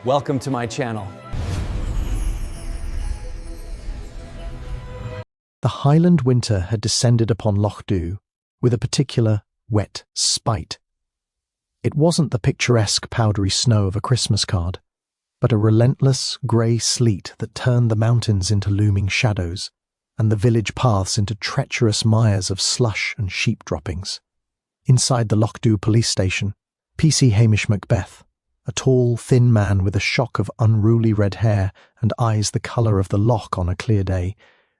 Welcome to my channel. The Highland winter had descended upon Whodunit with a particular wet spite. It wasn't the picturesque powdery snow of a Christmas card, but a relentless grey sleet that turned the mountains into looming shadows and the village paths into treacherous mires of slush and sheep droppings. Inside the Whodunit police station, PC Hamish Macbeth, a tall, thin man with a shock of unruly red hair and eyes the colour of the loch on a clear day,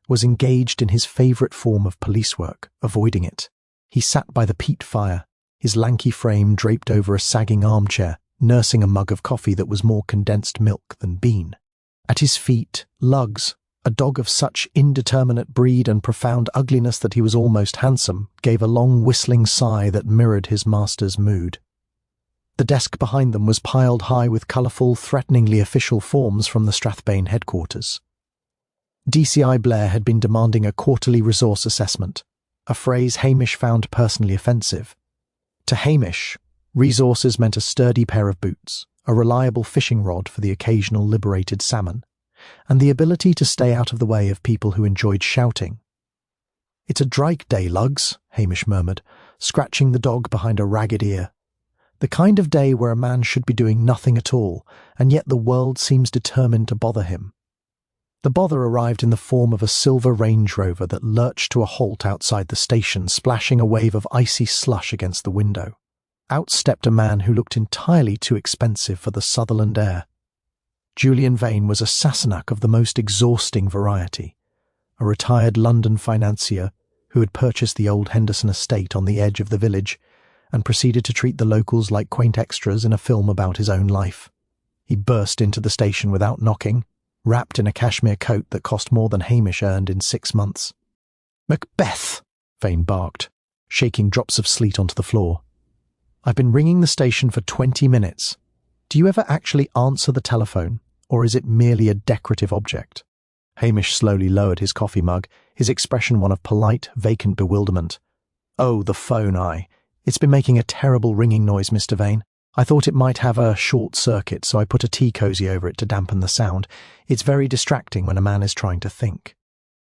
was engaged in his favourite form of police work, avoiding it. He sat by the peat fire, his lanky frame draped over a sagging armchair, nursing a mug of coffee that was more condensed milk than bean. At his feet, Lugs, a dog of such indeterminate breed and profound ugliness that he was almost handsome, gave a long whistling sigh that mirrored his master's mood. The desk behind them was piled high with colourful, threateningly official forms from the Strathbane headquarters. DCI Blair had been demanding a quarterly resource assessment, a phrase Hamish found personally offensive. To Hamish, resources meant a sturdy pair of boots, a reliable fishing rod for the occasional liberated salmon, and the ability to stay out of the way of people who enjoyed shouting. "It's a Drike day, Lugs," Hamish murmured, scratching the dog behind a ragged ear. "The kind of day where a man should be doing nothing at all, and yet the world seems determined to bother him." The bother arrived in the form of a silver Range Rover that lurched to a halt outside the station, splashing a wave of icy slush against the window. Out stepped a man who looked entirely too expensive for the Sutherland air. Julian Vane was a Sassenach of the most exhausting variety, a retired London financier who had purchased the old Henderson estate on the edge of the village and proceeded to treat the locals like quaint extras in a film about his own life. He burst into the station without knocking, wrapped in a cashmere coat that cost more than Hamish earned in 6 months. "Macbeth!" Vane barked, shaking drops of sleet onto the floor. "I've been ringing the station for 20 minutes. Do you ever actually answer the telephone, or is it merely a decorative object?" Hamish slowly lowered his coffee mug, his expression one of polite, vacant bewilderment. "Oh, the phone, aye. It's been making a terrible ringing noise, Mr. Vane. I thought it might have a short circuit, so I put a tea cosy over it to dampen the sound. It's very distracting when a man is trying to think."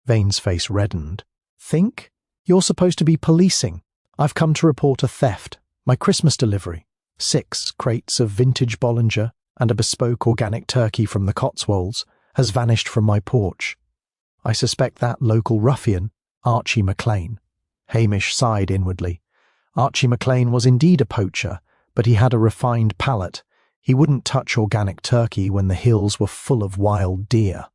Vane's face reddened. "Think? You're supposed to be policing. I've come to report a theft. My Christmas delivery. 6 crates of vintage Bollinger and a bespoke organic turkey from the Cotswolds has vanished from my porch. I suspect that local ruffian, Archie MacLean." Hamish sighed inwardly. Archie MacLean was indeed a poacher, but he had a refined palate. He wouldn't touch organic turkey when the hills were full of wild deer.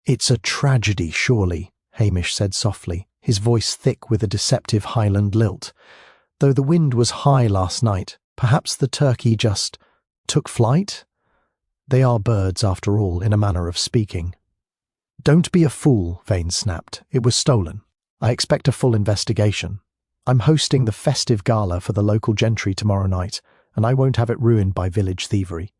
"It's a tragedy, surely," Hamish said softly, his voice thick with a deceptive Highland lilt. "Though the wind was high last night, perhaps the turkey just took flight? They are birds, after all, in a manner of speaking." "Don't be a fool," Vane snapped. "It was stolen. I expect a full investigation. I'm hosting the Festive gala for the local gentry tomorrow night, and I won't have it ruined by village thievery.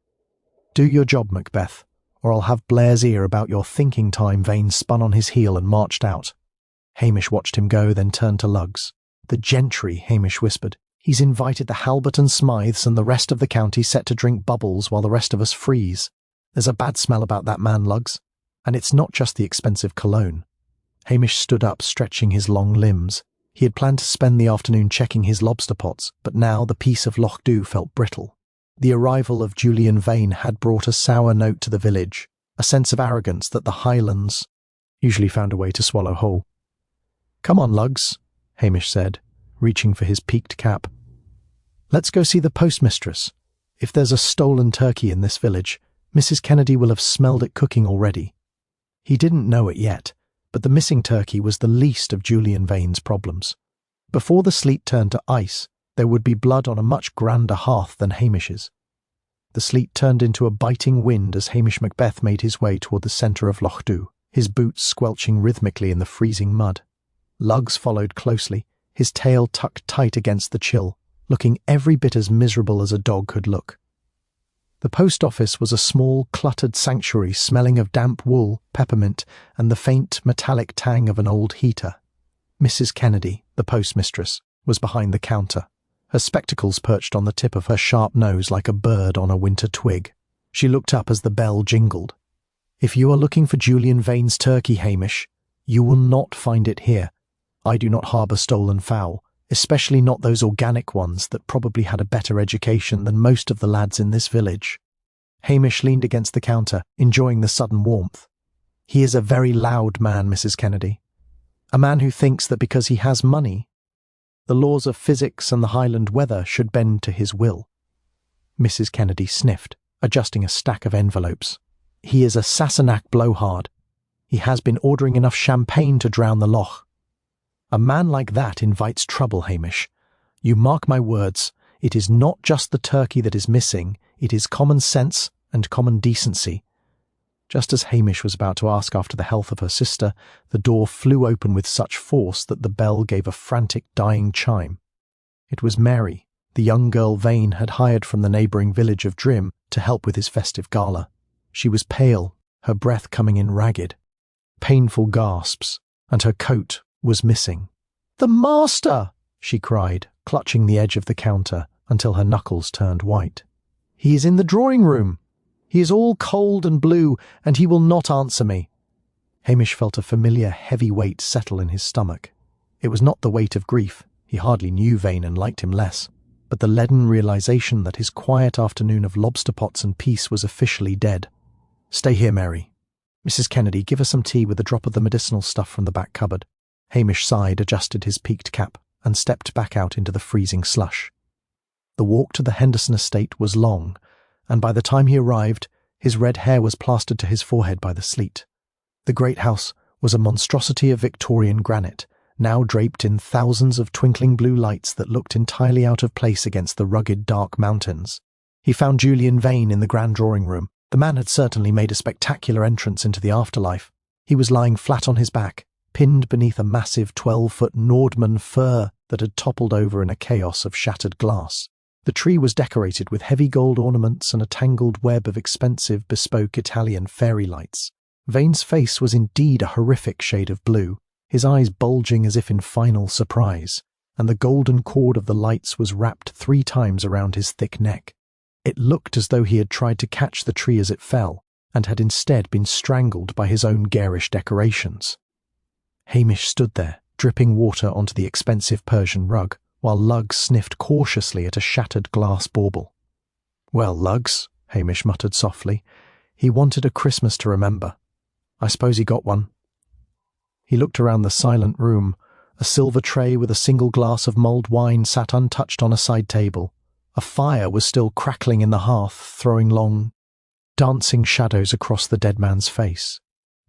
Do your job, Macbeth, or I'll have Blair's ear about your thinking time." Vane spun on his heel and marched out. Hamish watched him go, then turned to Lugs. "The gentry," Hamish whispered. "He's invited the Halbert and Smythes and the rest of the county set to drink bubbles while the rest of us freeze. There's a bad smell about that man, Lugs. And it's not just the expensive cologne." Hamish stood up, stretching his long limbs. He had planned to spend the afternoon checking his lobster pots, but now the peace of Whodunit felt brittle. The arrival of Julian Vane had brought a sour note to the village, a sense of arrogance that the Highlands usually found a way to swallow whole. "Come on, Lugs," Hamish said, reaching for his peaked cap. "Let's go see the postmistress. If there's a stolen turkey in this village, Mrs. Kennedy will have smelled it cooking already." He didn't know it yet, but the missing turkey was the least of Julian Vane's problems. Before the sleet turned to ice, there would be blood on a much grander hearth than Hamish's. The sleet turned into a biting wind as Hamish Macbeth made his way toward the centre of Whodunit, his boots squelching rhythmically in the freezing mud. Lugs followed closely, his tail tucked tight against the chill, looking every bit as miserable as a dog could look. The post office was a small, cluttered sanctuary smelling of damp wool, peppermint, and the faint, metallic tang of an old heater. Mrs. Kennedy, the postmistress, was behind the counter, her spectacles perched on the tip of her sharp nose like a bird on a winter twig. She looked up as the bell jingled. "If you are looking for Julian Vane's turkey, Hamish, you will not find it here. I do not harbour stolen fowl, especially not those organic ones that probably had a better education than most of the lads in this village." Hamish leaned against the counter, enjoying the sudden warmth. "He is a very loud man, Mrs. Kennedy. A man who thinks that because he has money, the laws of physics and the Highland weather should bend to his will." Mrs. Kennedy sniffed, adjusting a stack of envelopes. "He is a Sassenach blowhard. He has been ordering enough champagne to drown the loch. A man like that invites trouble, Hamish. You mark my words, it is not just the turkey that is missing, it is common sense and common decency." Just as Hamish was about to ask after the health of her sister, the door flew open with such force that the bell gave a frantic dying chime. It was Mary, the young girl Vane had hired from the neighbouring village of Drim to help with his festive gala. She was pale, her breath coming in ragged, painful gasps, and her coat was missing. "The master!" she cried, clutching the edge of the counter until her knuckles turned white. "He is in the drawing room. He is all cold and blue, and he will not answer me." Hamish felt a familiar heavy weight settle in his stomach. It was not the weight of grief, he hardly knew Vane and liked him less, but the leaden realization that his quiet afternoon of lobster pots and peace was officially dead. "Stay here, Mary. Mrs. Kennedy, give us some tea with a drop of the medicinal stuff from the back cupboard." Hamish sighed, adjusted his peaked cap, and stepped back out into the freezing slush. The walk to the Henderson estate was long, and by the time he arrived, his red hair was plastered to his forehead by the sleet. The great house was a monstrosity of Victorian granite, now draped in thousands of twinkling blue lights that looked entirely out of place against the rugged, dark mountains. He found Julian Vane in the grand drawing-room. The man had certainly made a spectacular entrance into the afterlife. He was lying flat on his back, pinned beneath a massive 12-foot Nordmann fir that had toppled over in a chaos of shattered glass. The tree was decorated with heavy gold ornaments and a tangled web of expensive, bespoke Italian fairy lights. Vane's face was indeed a horrific shade of blue, his eyes bulging as if in final surprise, and the golden cord of the lights was wrapped 3 times around his thick neck. It looked as though he had tried to catch the tree as it fell, and had instead been strangled by his own garish decorations. Hamish stood there, dripping water onto the expensive Persian rug, while Luggs sniffed cautiously at a shattered glass bauble. "Well, Luggs," Hamish muttered softly, "he wanted a Christmas to remember. I suppose he got one." He looked around the silent room. A silver tray with a single glass of mulled wine sat untouched on a side table. A fire was still crackling in the hearth, throwing long, dancing shadows across the dead man's face.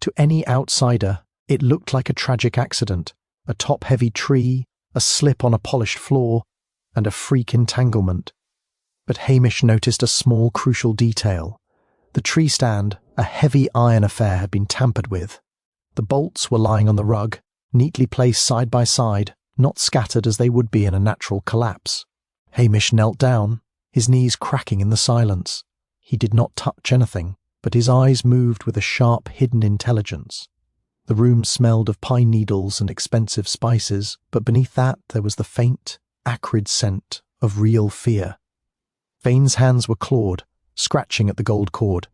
To any outsider, it looked like a tragic accident, a top-heavy tree, a slip on a polished floor, and a freak entanglement. But Hamish noticed a small crucial detail. The tree stand, a heavy iron affair, had been tampered with. The bolts were lying on the rug, neatly placed side by side, not scattered as they would be in a natural collapse. Hamish knelt down, his knees cracking in the silence. He did not touch anything, but his eyes moved with a sharp, hidden intelligence. The room smelled of pine needles and expensive spices, but beneath that there was the faint, acrid scent of real fear. Vane's hands were clawed, scratching at the gold cord.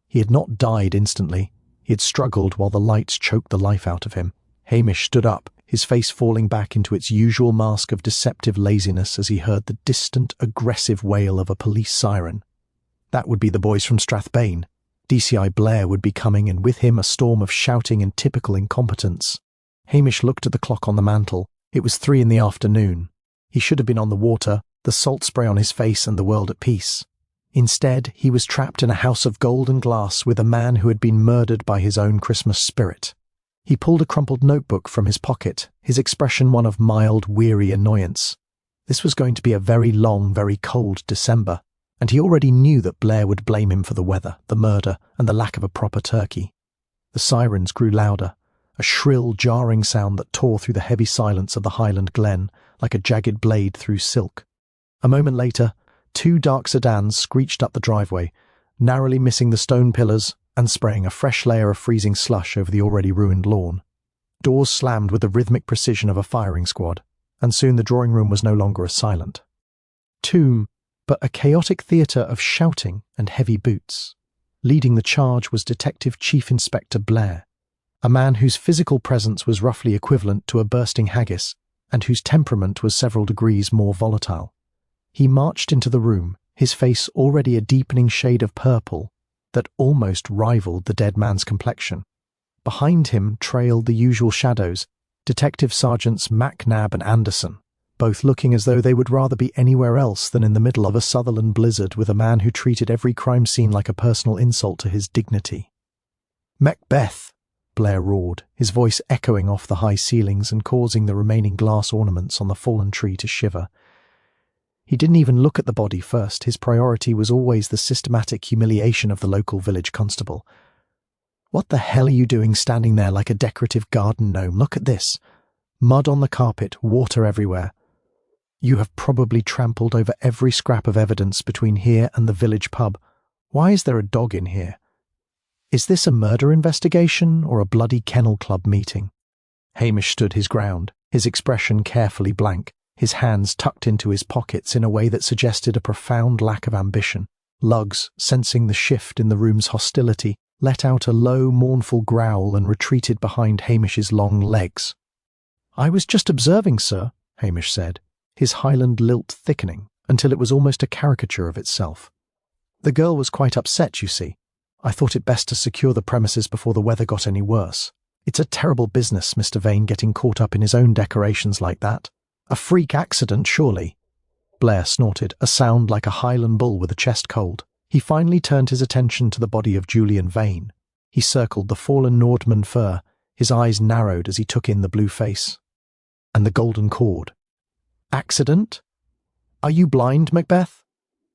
He had not died instantly. He had struggled while the lights choked the life out of him. Hamish stood up, his face falling back into its usual mask of deceptive laziness as he heard the distant, aggressive wail of a police siren. That would be the boys from Strathbane. DCI Blair would be coming, and with him a storm of shouting and typical incompetence. Hamish looked at the clock on the mantel. It was 3 in the afternoon. He should have been on the water, the salt spray on his face and the world at peace. Instead, he was trapped in a house of gold and glass with a man who had been murdered by his own Christmas spirit. He pulled a crumpled notebook from his pocket, his expression one of mild, weary annoyance. This was going to be a very long, very cold December, and he already knew that Blair would blame him for the weather, the murder, and the lack of a proper turkey. The sirens grew louder, a shrill, jarring sound that tore through the heavy silence of the Highland glen like a jagged blade through silk. A moment later, 2 dark sedans screeched up the driveway, narrowly missing the stone pillars and spraying a fresh layer of freezing slush over the already ruined lawn. Doors slammed with the rhythmic precision of a firing squad, and soon the drawing room was no longer a silent tomb, but a chaotic theatre of shouting and heavy boots. Leading the charge was Detective Chief Inspector Blair, a man whose physical presence was roughly equivalent to a bursting haggis and whose temperament was several degrees more volatile. He marched into the room, his face already a deepening shade of purple that almost rivaled the dead man's complexion. Behind him trailed the usual shadows, Detective Sergeants Macnab and Anderson, both looking as though they would rather be anywhere else than in the middle of a Sutherland blizzard with a man who treated every crime scene like a personal insult to his dignity. "Macbeth!" Blair roared, his voice echoing off the high ceilings and causing the remaining glass ornaments on the fallen tree to shiver. He didn't even look at the body first. His priority was always the systematic humiliation of the local village constable. "What the hell are you doing standing there like a decorative garden gnome? Look at this. Mud on the carpet, water everywhere. You have probably trampled over every scrap of evidence between here and the village pub. Why is there a dog in here? Is this a murder investigation or a bloody kennel club meeting?" Hamish stood his ground, his expression carefully blank, his hands tucked into his pockets in a way that suggested a profound lack of ambition. Lugs, sensing the shift in the room's hostility, let out a low, mournful growl and retreated behind Hamish's long legs. "I was just observing, sir," Hamish said, his Highland lilt thickening until it was almost a caricature of itself. "The girl was quite upset, you see. I thought it best to secure the premises before the weather got any worse. It's a terrible business, Mr. Vane getting caught up in his own decorations like that. A freak accident, surely." Blair snorted, a sound like a Highland bull with a chest cold. He finally turned his attention to the body of Julian Vane. He circled the fallen Nordman fir, his eyes narrowed as he took in the blue face. And the golden cord. "Accident? Are you blind, Macbeth?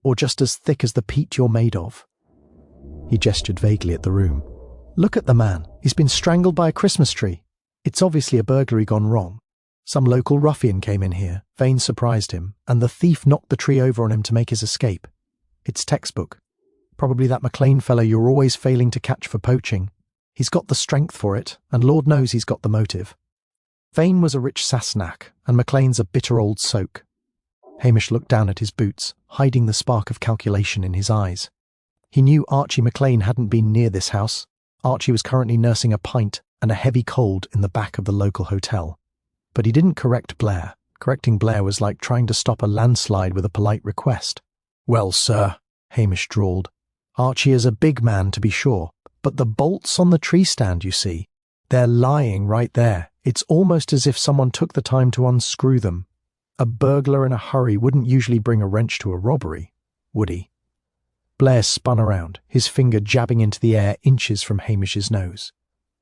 Or just as thick as the peat you're made of?" He gestured vaguely at the room. "Look at the man. He's been strangled by a Christmas tree. It's obviously a burglary gone wrong. Some local ruffian came in here, Vane surprised him, and the thief knocked the tree over on him to make his escape. It's textbook. Probably that McLean fellow you're always failing to catch for poaching. He's got the strength for it, and Lord knows he's got the motive. Vane was a rich Sassenach, and McLean's a bitter old soak." Hamish looked down at his boots, hiding the spark of calculation in his eyes. He knew Archie McLean hadn't been near this house. Archie was currently nursing a pint and a heavy cold in the back of the local hotel. But he didn't correct Blair. Correcting Blair was like trying to stop a landslide with a polite request. "Well, sir," Hamish drawled, "Archie is a big man to be sure, but the bolts on the tree stand, you see, they're lying right there. It's almost as if someone took the time to unscrew them. A burglar in a hurry wouldn't usually bring a wrench to a robbery, would he?" Blair spun around, his finger jabbing into the air inches from Hamish's nose.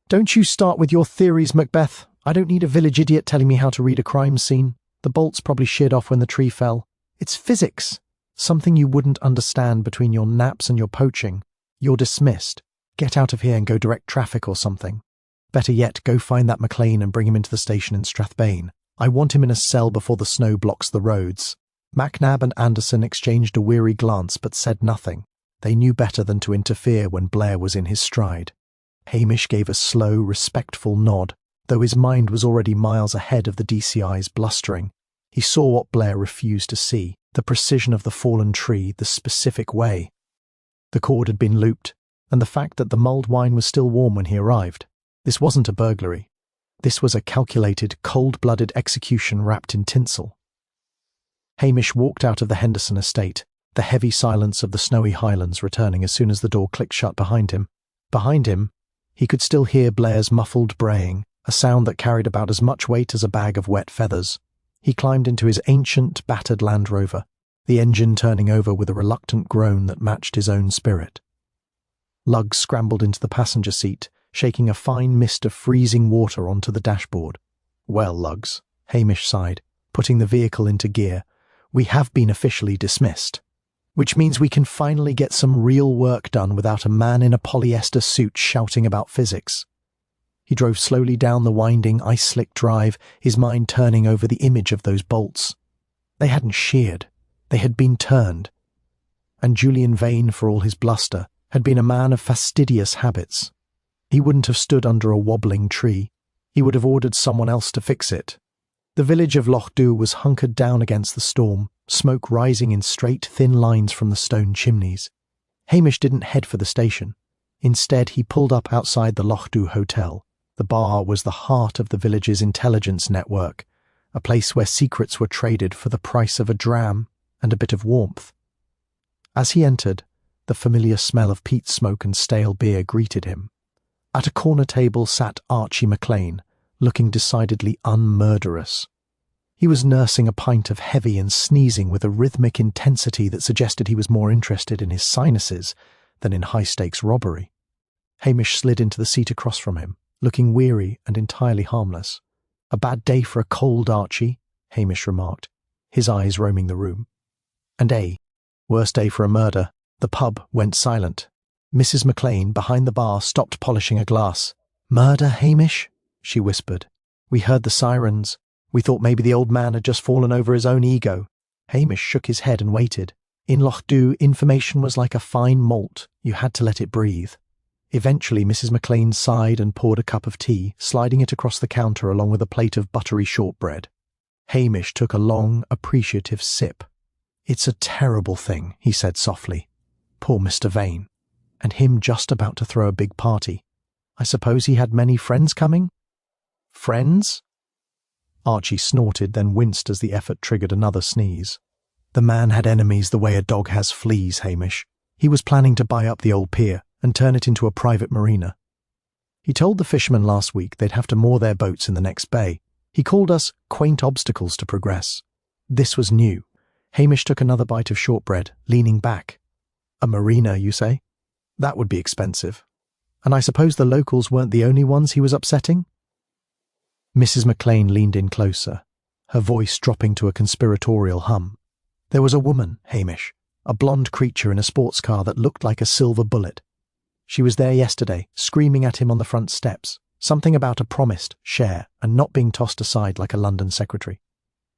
"Don't you start with your theories, Macbeth. I don't need a village idiot telling me how to read a crime scene. The bolts probably sheared off when the tree fell. It's physics. Something you wouldn't understand between your naps and your poaching. You're dismissed. Get out of here and go direct traffic or something. Better yet, go find that McLean and bring him into the station in Strathbane. I want him in a cell before the snow blocks the roads." Macnab and Anderson exchanged a weary glance but said nothing. They knew better than to interfere when Blair was in his stride. Hamish gave a slow, respectful nod, though his mind was already miles ahead of the DCI's blustering. He saw what Blair refused to see, the precision of the fallen tree, the specific way. The cord had been looped, and the fact that the mulled wine was still warm when he arrived. This wasn't a burglary. This was a calculated, cold-blooded execution wrapped in tinsel. Hamish walked out of the Henderson estate, the heavy silence of the snowy Highlands returning as soon as the door clicked shut behind him. Behind him, he could still hear Blair's muffled braying, a sound that carried about as much weight as a bag of wet feathers. He climbed into his ancient, battered Land Rover, the engine turning over with a reluctant groan that matched his own spirit. Luggs scrambled into the passenger seat, shaking a fine mist of freezing water onto the dashboard. "Well, Luggs," Hamish sighed, putting the vehicle into gear, "we have been officially dismissed. Which means we can finally get some real work done without a man in a polyester suit shouting about physics." He drove slowly down the winding, ice-slick drive, his mind turning over the image of those bolts. They hadn't sheared. They had been turned. And Julian Vane, for all his bluster, had been a man of fastidious habits. He wouldn't have stood under a wobbling tree. He would have ordered someone else to fix it. The village of Whodunit was hunkered down against the storm, smoke rising in straight, thin lines from the stone chimneys. Hamish didn't head for the station. Instead, he pulled up outside the Whodunit Hotel. The bar was the heart of the village's intelligence network, a place where secrets were traded for the price of a dram and a bit of warmth. As he entered, the familiar smell of peat smoke and stale beer greeted him. At a corner table sat Archie McLean, looking decidedly unmurderous. He was nursing a pint of heavy and sneezing with a rhythmic intensity that suggested he was more interested in his sinuses than in high-stakes robbery. Hamish slid into the seat across from him, looking weary and entirely harmless. "A bad day for a cold, Archie," Hamish remarked, his eyes roaming the room. "And worst day for a murder." The pub went silent. Mrs. McLean, behind the bar, stopped polishing a glass. "Murder, Hamish?" she whispered. "We heard the sirens. We thought maybe the old man had just fallen over his own ego." Hamish shook his head and waited. In Whodunit, information was like a fine malt. You had to let it breathe. Eventually, Mrs. McLean sighed and poured a cup of tea, sliding it across the counter along with a plate of buttery shortbread. Hamish took a long, appreciative sip. "It's a terrible thing," he said softly. "Poor Mr. Vane. And him just about to throw a big party. I suppose he had many friends coming?" "Friends?" Archie snorted, then winced as the effort triggered another sneeze. "The man had enemies the way a dog has fleas, Hamish. He was planning to buy up the old pier and turn it into a private marina. He told the fishermen last week they'd have to moor their boats in the next bay. He called us quaint obstacles to progress. This was new." Hamish took another bite of shortbread, leaning back. "A marina, you say? That would be expensive. And I suppose the locals weren't the only ones he was upsetting?" Mrs. McLean leaned in closer, her voice dropping to a conspiratorial hum. "There was a woman, Hamish, a blonde creature in a sports car that looked like a silver bullet. She was there yesterday, screaming at him on the front steps, something about a promised share and not being tossed aside like a London secretary.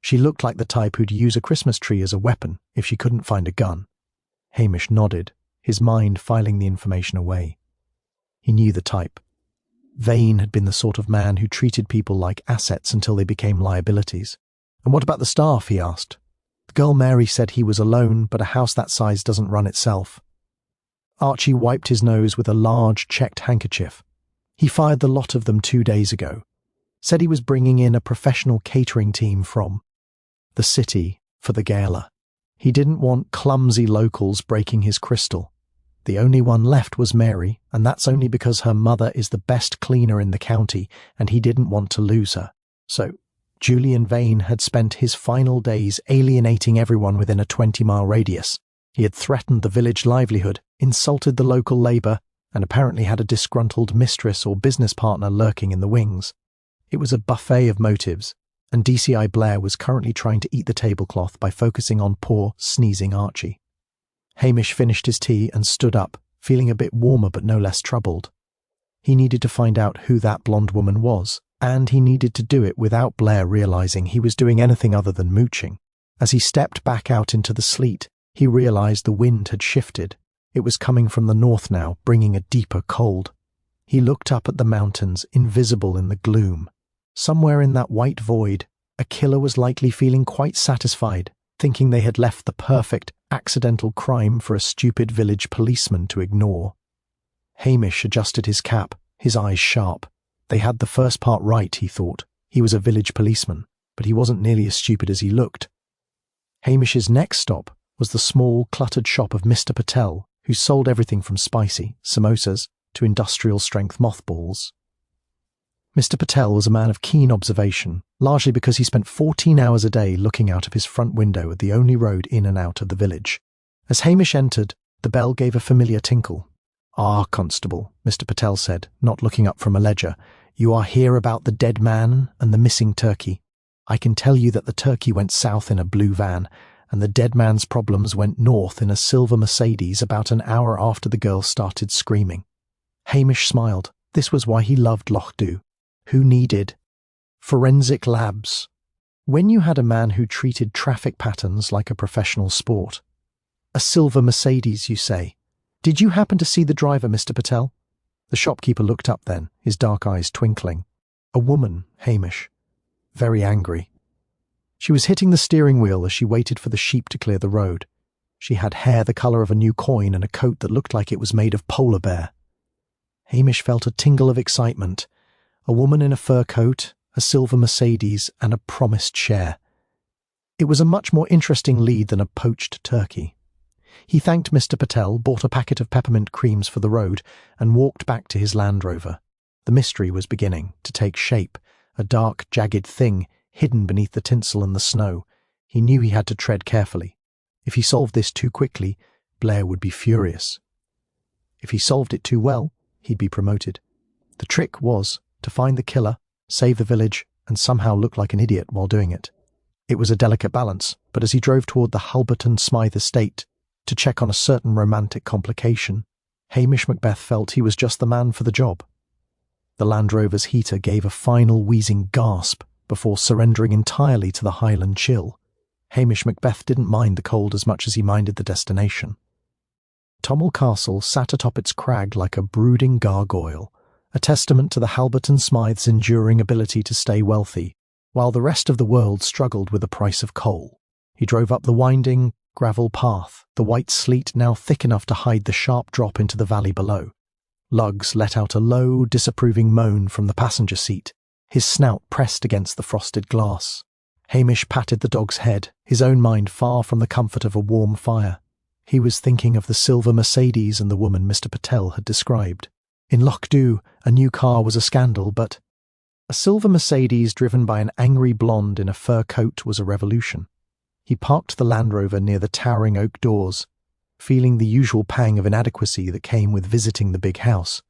She looked like the type who'd use a Christmas tree as a weapon if she couldn't find a gun." Hamish nodded, his mind filing the information away. He knew the type. Vane had been the sort of man who treated people like assets until they became liabilities. "And what about the staff?" he asked. "The girl Mary said he was alone, but a house that size doesn't run itself." Archie wiped his nose with a large checked handkerchief. "He fired the lot of them 2 days ago. Said he was bringing in a professional catering team from the city for the gala. He didn't want clumsy locals breaking his crystal. The only one left was Mary, and that's only because her mother is the best cleaner in the county, and he didn't want to lose her. So Julian Vane had spent his final days alienating everyone within a 20-mile radius. He had threatened the village livelihood, insulted the local labour, and apparently had a disgruntled mistress or business partner lurking in the wings. It was a buffet of motives, and DCI Blair was currently trying to eat the tablecloth by focusing on poor, sneezing Archie. Hamish finished his tea and stood up, feeling a bit warmer but no less troubled. He needed to find out who that blonde woman was, and he needed to do it without Blair realising he was doing anything other than mooching. As he stepped back out into the sleet, he realised the wind had shifted. It was coming from the north now, bringing a deeper cold. He looked up at the mountains, invisible in the gloom. Somewhere in that white void, a killer was likely feeling quite satisfied, thinking they had left the perfect, accidental crime for a stupid village policeman to ignore. Hamish adjusted his cap, his eyes sharp. They had the first part right, he thought. He was a village policeman, but he wasn't nearly as stupid as he looked. Hamish's next stop was the small, cluttered shop of Mr. Patel, who sold everything from spicy samosas to industrial-strength mothballs. Mr. Patel was a man of keen observation, largely because he spent 14 hours a day looking out of his front window at the only road in and out of the village. As Hamish entered, the bell gave a familiar tinkle. "Ah, Constable," Mr. Patel said, not looking up from a ledger, "you are here about the dead man and the missing turkey. I can tell you that the turkey went south in a blue van, and the dead man's problems went north in a silver Mercedes about an hour after the girl started screaming." Hamish smiled. This was why he loved Whodunit. Who needed forensic labs? When you had a man who treated traffic patterns like a professional sport. "A silver Mercedes, you say? Did you happen to see the driver, Mr. Patel?" The shopkeeper looked up then, his dark eyes twinkling. "A woman, Hamish. Very angry. She was hitting the steering wheel as she waited for the sheep to clear the road. She had hair the colour of a new coin and a coat that looked like it was made of polar bear. Hamish felt a tingle of excitement. A woman in a fur coat, a silver Mercedes, and a promised share. It was a much more interesting lead than a poached turkey. He thanked Mr. Patel, bought a packet of peppermint creams for the road, and walked back to his Land Rover. The mystery was beginning to take shape, a dark, jagged thing hidden beneath the tinsel and the snow. He knew he had to tread carefully. If he solved this too quickly, Blair would be furious. If he solved it too well, he'd be promoted. The trick was to find the killer, save the village, and somehow look like an idiot while doing it. It was a delicate balance, but as he drove toward the Halberton Smythe estate to check on a certain romantic complication, Hamish Macbeth felt he was just the man for the job. The Land Rover's heater gave a final wheezing gasp before surrendering entirely to the Highland chill. Hamish Macbeth didn't mind the cold as much as he minded the destination. Tommel Castle sat atop its crag like a brooding gargoyle, a testament to the Halberton Smythe's enduring ability to stay wealthy, while the rest of the world struggled with the price of coal. He drove up the winding, gravel path, the white sleet now thick enough to hide the sharp drop into the valley below. Lugs let out a low, disapproving moan from the passenger seat, his snout pressed against the frosted glass. Hamish patted the dog's head, his own mind far from the comfort of a warm fire. He was thinking of the silver Mercedes and the woman Mr. Patel had described. In Lochdu, a new car was a scandal, but a silver Mercedes driven by an angry blonde in a fur coat was a revolution. He parked the Land Rover near the towering oak doors, feeling the usual pang of inadequacy that came with visiting the big house.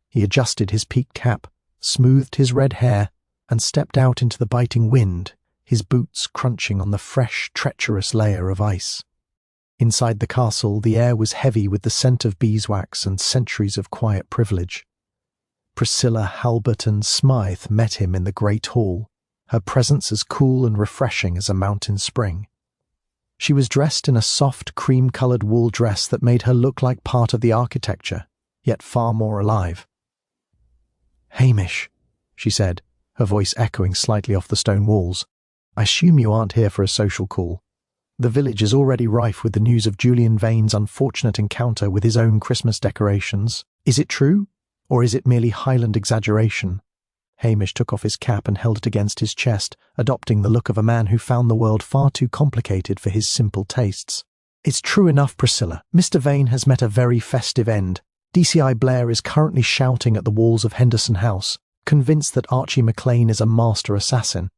He adjusted his peaked cap, smoothed his red hair, and stepped out into the biting wind, his boots crunching on the fresh, treacherous layer of ice. Inside the castle, the air was heavy with the scent of beeswax and centuries of quiet privilege. Priscilla Halberton Smythe met him in the great hall, her presence as cool and refreshing as a mountain spring. She was dressed in a soft, cream-coloured wool dress that made her look like part of the architecture, yet far more alive. "Hamish," she said, her voice echoing slightly off the stone walls, "I assume you aren't here for a social call. The village is already rife with the news of Julian Vane's unfortunate encounter with his own Christmas decorations. Is it true, or is it merely Highland exaggeration?" Hamish took off his cap and held it against his chest, adopting the look of a man who found the world far too complicated for his simple tastes. "It's true enough, Priscilla. Mr. Vane has met a very festive end. DCI Blair is currently shouting at the walls of Henderson House, convinced that Archie MacLean is a master assassin.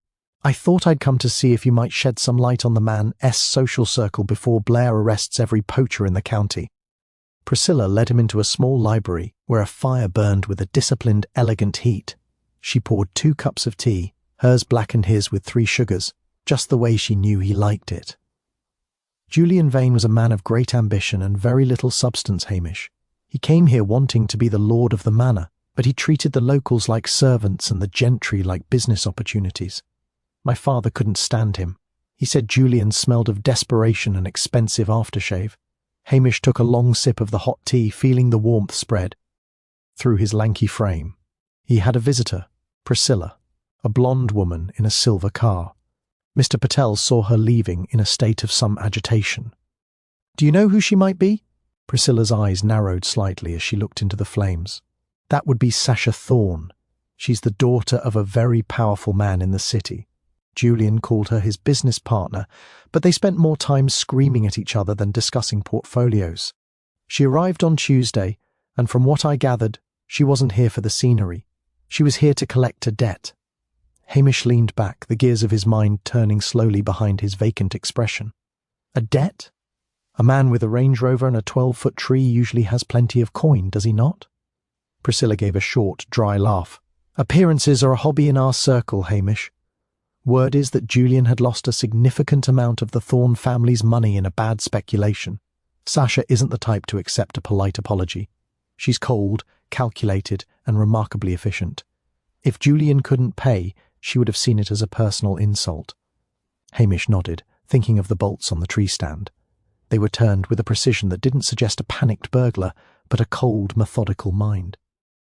I thought I'd come to see if you might shed some light on the man's social circle before Blair arrests every poacher in the county." Priscilla led him into a small library where a fire burned with a disciplined, elegant heat. She poured 2 cups of tea, hers blackened his with 3 sugars, just the way she knew he liked it. Julian Vane was a man of great ambition and very little substance, Hamish. He came here wanting to be the lord of the manor, but he treated the locals like servants and the gentry like business opportunities. My father couldn't stand him. He said Julian smelled of desperation and expensive aftershave. Hamish took a long sip of the hot tea, feeling the warmth spread through his lanky frame. He had a visitor, Priscilla, a blonde woman in a silver car. Mr. Patel saw her leaving in a state of some agitation. "Do you know who she might be?" Priscilla's eyes narrowed slightly as she looked into the flames. "That would be Sasha Thorne. She's the daughter of a very powerful man in the city. Julian called her his business partner, but they spent more time screaming at each other than discussing portfolios. She arrived on Tuesday, and from what I gathered, she wasn't here for the scenery. She was here to collect a debt." Hamish leaned back, the gears of his mind turning slowly behind his vacant expression. "A debt? A man with a Range Rover and a 12-foot tree usually has plenty of coin, does he not?" Priscilla gave a short, dry laugh. "Appearances are a hobby in our circle, Hamish. Word is that Julian had lost a significant amount of the Thorne family's money in a bad speculation. Sasha isn't the type to accept a polite apology. She's cold, calculated, and remarkably efficient. If Julian couldn't pay, she would have seen it as a personal insult." Hamish nodded, thinking of the bolts on the tree stand. They were turned with a precision that didn't suggest a panicked burglar, but a cold, methodical mind.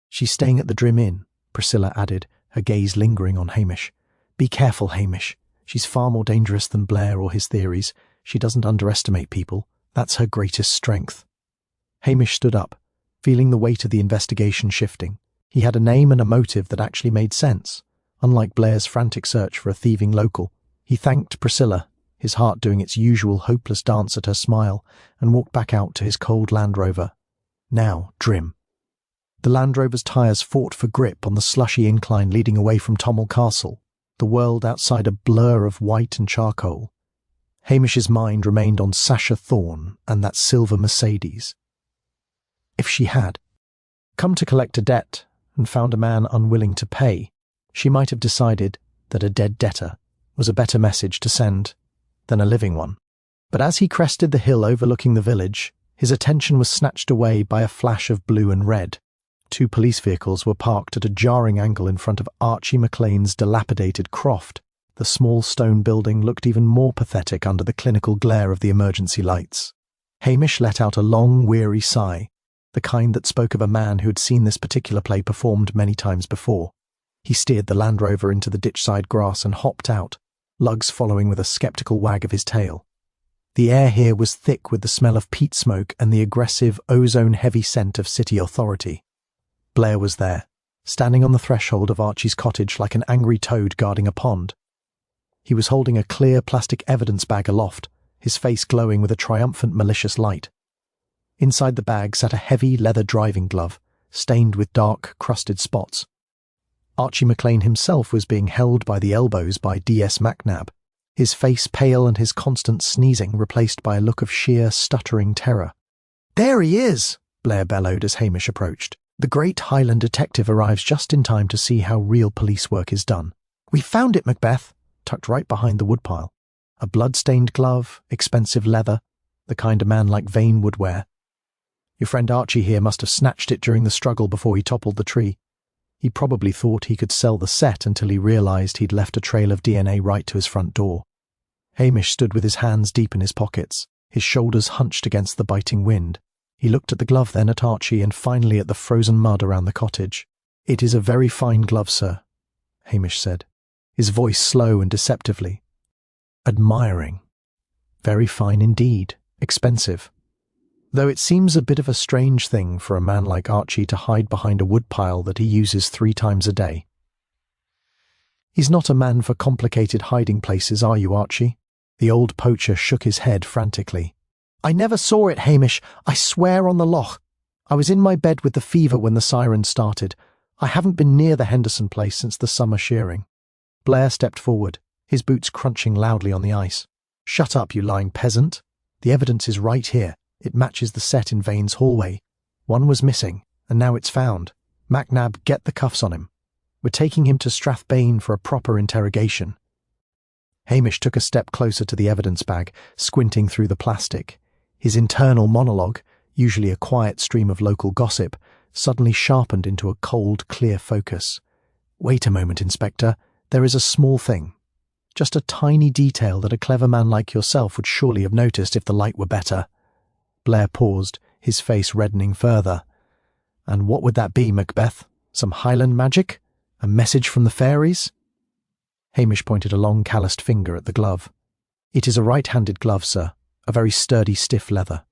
"She's staying at the Drim Inn," Priscilla added, her gaze lingering on Hamish. "Be careful, Hamish. She's far more dangerous than Blair or his theories. She doesn't underestimate people. That's her greatest strength. Hamish stood up, feeling the weight of the investigation shifting. He had a name and a motive that actually made sense. Unlike Blair's frantic search for a thieving local, he thanked Priscilla, his heart doing its usual hopeless dance at her smile, and walked back out to his cold Land Rover. Now Drim. The Land Rover's tyres fought for grip on the slushy incline leading away from Tommel Castle, the world outside a blur of white and charcoal. Hamish's mind remained on Sasha Thorne and that silver Mercedes. If she had come to collect a debt and found a man unwilling to pay, she might have decided that a dead debtor was a better message to send than a living one. But as he crested the hill overlooking the village, his attention was snatched away by a flash of blue and red. 2 police vehicles were parked at a jarring angle in front of Archie McLean's dilapidated croft. The small stone building looked even more pathetic under the clinical glare of the emergency lights. Hamish let out a long, weary sigh, the kind that spoke of a man who had seen this particular play performed many times before. He steered the Land Rover into the ditchside grass and hopped out, Lugs following with a sceptical wag of his tail. The air here was thick with the smell of peat smoke and the aggressive, ozone-heavy scent of city authority. Blair was there, standing on the threshold of Archie's cottage like an angry toad guarding a pond. He was holding a clear plastic evidence bag aloft, his face glowing with a triumphant, malicious light. Inside the bag sat a heavy leather driving glove, stained with dark, crusted spots. Archie McLean himself was being held by the elbows by D.S. MacNab, his face pale and his constant sneezing replaced by a look of sheer, stuttering terror. "There he is!" Blair bellowed as Hamish approached. The great Highland detective arrives just in time to see how real police work is done. "We found it, Macbeth," tucked right behind the woodpile. A blood-stained glove, expensive leather, the kind a man like Vane would wear. Your friend Archie here must have snatched it during the struggle before he toppled the tree. He probably thought he could sell the set until he realised he'd left a trail of DNA right to his front door. Hamish stood with his hands deep in his pockets, his shoulders hunched against the biting wind. He looked at the glove, then at Archie, and finally at the frozen mud around the cottage. "It is a very fine glove, sir," Hamish said, his voice slow and deceptively admiring. "Very fine indeed. Expensive. Though it seems a bit of a strange thing for a man like Archie to hide behind a woodpile that he uses 3 times a day." "He's not a man for complicated hiding places, are you, Archie?" The old poacher shook his head frantically. "I never saw it, Hamish. I swear on the loch. I was in my bed with the fever when the sirens started. I haven't been near the Henderson place since the summer shearing." Blair stepped forward, his boots crunching loudly on the ice. "Shut up, you lying peasant. The evidence is right here. It matches the set in Vane's hallway. One was missing, and now it's found. MacNab, get the cuffs on him. We're taking him to Strathbane for a proper interrogation." Hamish took a step closer to the evidence bag, squinting through the plastic. His internal monologue, usually a quiet stream of local gossip, suddenly sharpened into a cold, clear focus. "Wait a moment, Inspector. There is a small thing. Just a tiny detail that a clever man like yourself would surely have noticed if the light were better." Blair paused, his face reddening further. "And what would that be, Macbeth? Some Highland magic? A message from the fairies?" Hamish pointed a long calloused finger at the glove. "It is a right-handed glove, sir, a very sturdy, stiff leather.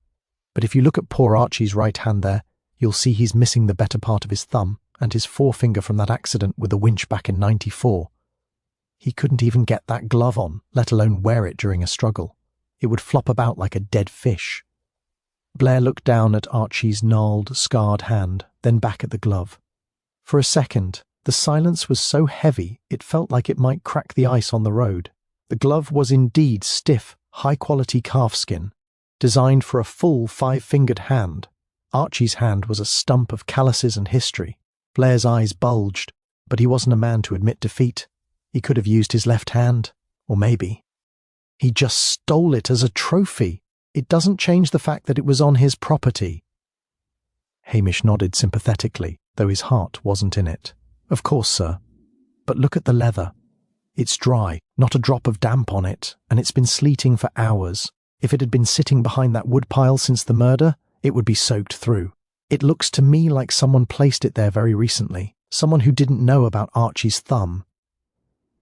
But if you look at poor Archie's right hand there, you'll see he's missing the better part of his thumb and his forefinger from that accident with the winch back in '94. He couldn't even get that glove on, let alone wear it during a struggle. It would flop about like a dead fish." Blair looked down at Archie's gnarled, scarred hand, then back at the glove. For a second, the silence was so heavy it felt like it might crack the ice on the road. The glove was indeed stiff, high-quality calfskin, designed for a full 5-fingered hand. Archie's hand was a stump of calluses and history. Blair's eyes bulged, but he wasn't a man to admit defeat. He could have used his left hand, or maybe he just stole it as a trophy. It doesn't change the fact that it was on his property. Hamish nodded sympathetically, though his heart wasn't in it. "Of course, sir. But look at the leather. It's dry, not a drop of damp on it, and it's been sleeting for hours. If it had been sitting behind that woodpile since the murder, it would be soaked through. It looks to me like someone placed it there very recently, someone who didn't know about Archie's thumb."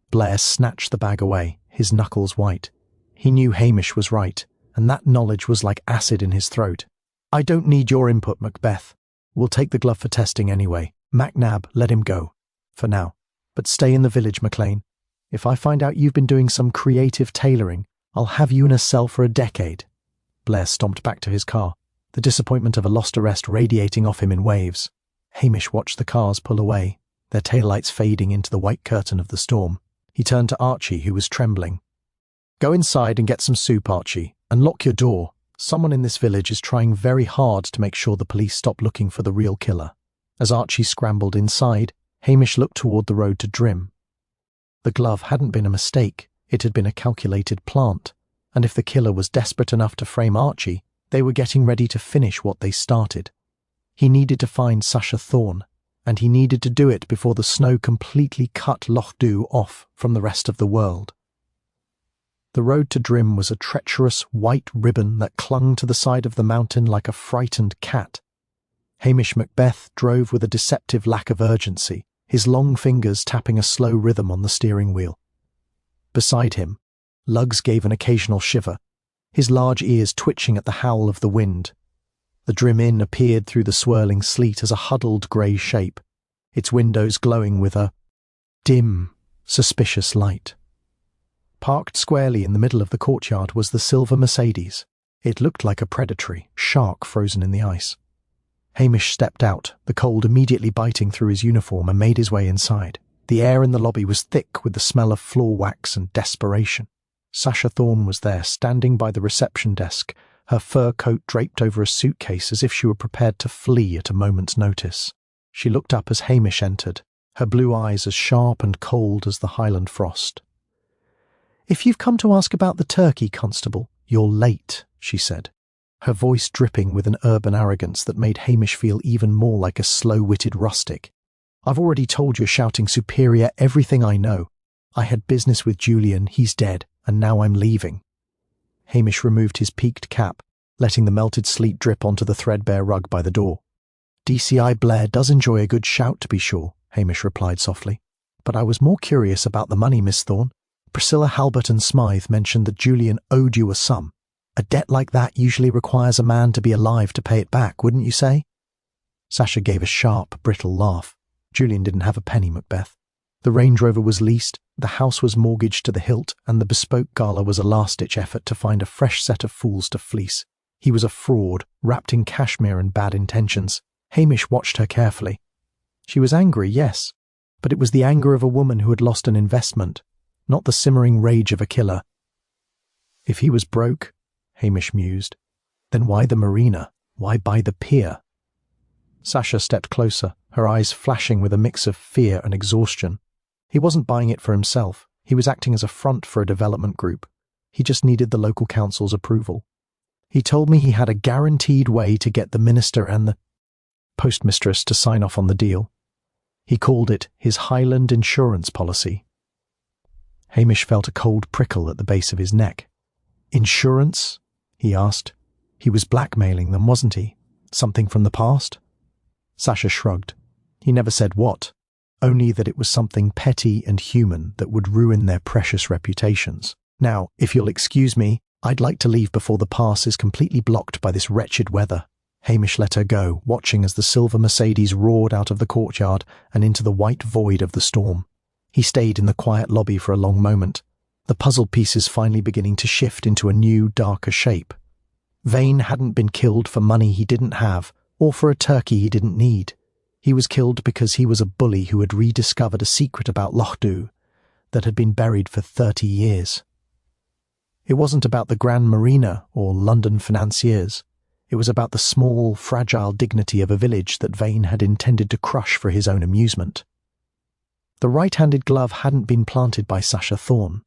Blair snatched the bag away, his knuckles white. He knew Hamish was right. and that knowledge was like acid in his throat. "I don't need your input, Macbeth. We'll take the glove for testing anyway. Macnab, let him go. For now. But stay in the village, McLean. If I find out you've been doing some creative tailoring, I'll have you in a cell for a decade." Blair stomped back to his car, the disappointment of a lost arrest radiating off him in waves. Hamish watched the cars pull away, their taillights fading into the white curtain of the storm. He turned to Archie, who was trembling. "Go inside and get some soup, Archie, and lock your door. Someone in this village is trying very hard to make sure the police stop looking for the real killer." As Archie scrambled inside, Hamish looked toward the road to Drim. The glove hadn't been a mistake, it had been a calculated plant, and if the killer was desperate enough to frame Archie, they were getting ready to finish what they started. He needed to find Sacha Thorne, and he needed to do it before the snow completely cut Loch Dhu off from the rest of the world. The road to Drim was a treacherous white ribbon that clung to the side of the mountain like a frightened cat. Hamish Macbeth drove with a deceptive lack of urgency, his long fingers tapping a slow rhythm on the steering wheel. Beside him, Lugs gave an occasional shiver, his large ears twitching at the howl of the wind. The Drim Inn appeared through the swirling sleet as a huddled grey shape, its windows glowing with a dim, suspicious light. Parked squarely in the middle of the courtyard was the silver Mercedes. It looked like a predatory shark frozen in the ice. Hamish stepped out, the cold immediately biting through his uniform, and made his way inside. The air in the lobby was thick with the smell of floor wax and desperation. Sacha Thorne was there, standing by the reception desk, her fur coat draped over a suitcase as if she were prepared to flee at a moment's notice. She looked up as Hamish entered, her blue eyes as sharp and cold as the Highland frost. "If you've come to ask about the turkey, Constable, you're late," she said, her voice dripping with an urban arrogance that made Hamish feel even more like a slow-witted rustic. "I've already told your shouting superior everything I know. I had business with Julian, he's dead, and now I'm leaving." Hamish removed his peaked cap, letting the melted sleet drip onto the threadbare rug by the door. "DCI Blair does enjoy a good shout, to be sure," Hamish replied softly. "But I was more curious about the money, Miss Thorne. Priscilla Halbert and Smythe mentioned that Julian owed you a sum. A debt like that usually requires a man to be alive to pay it back, wouldn't you say?" Sacha gave a sharp, brittle laugh. Julian didn't have a penny, Macbeth. The Range Rover was leased, the house was mortgaged to the hilt, and the bespoke gala was a last-ditch effort to find a fresh set of fools to fleece. He was a fraud, wrapped in cashmere and bad intentions. Hamish watched her carefully. She was angry, yes, but it was the anger of a woman who had lost an investment, not the simmering rage of a killer. If he was broke, Hamish mused, then why the marina? Why buy the pier? Sacha stepped closer, her eyes flashing with a mix of fear and exhaustion. He wasn't buying it for himself. He was acting as a front for a development group. He just needed the local council's approval. "He told me he had a guaranteed way to get the minister and the postmistress to sign off on the deal. He called it his Highland insurance policy." Hamish felt a cold prickle at the base of his neck. "Insurance?" he asked. He was blackmailing them, wasn't he? Something from the past? Sacha shrugged. He never said what, only that it was something petty and human that would ruin their precious reputations. "Now, if you'll excuse me, I'd like to leave before the pass is completely blocked by this wretched weather." Hamish let her go, watching as the silver Mercedes roared out of the courtyard and into the white void of the storm. He stayed in the quiet lobby for a long moment, the puzzle pieces finally beginning to shift into a new, darker shape. Vane hadn't been killed for money he didn't have, or for a turkey he didn't need. He was killed because he was a bully who had rediscovered a secret about Loch Dhu that had been buried for 30 years. It wasn't about the Grand Marina or London financiers. It was about the small, fragile dignity of a village that Vane had intended to crush for his own amusement. The right-handed glove hadn't been planted by Sacha Thorne.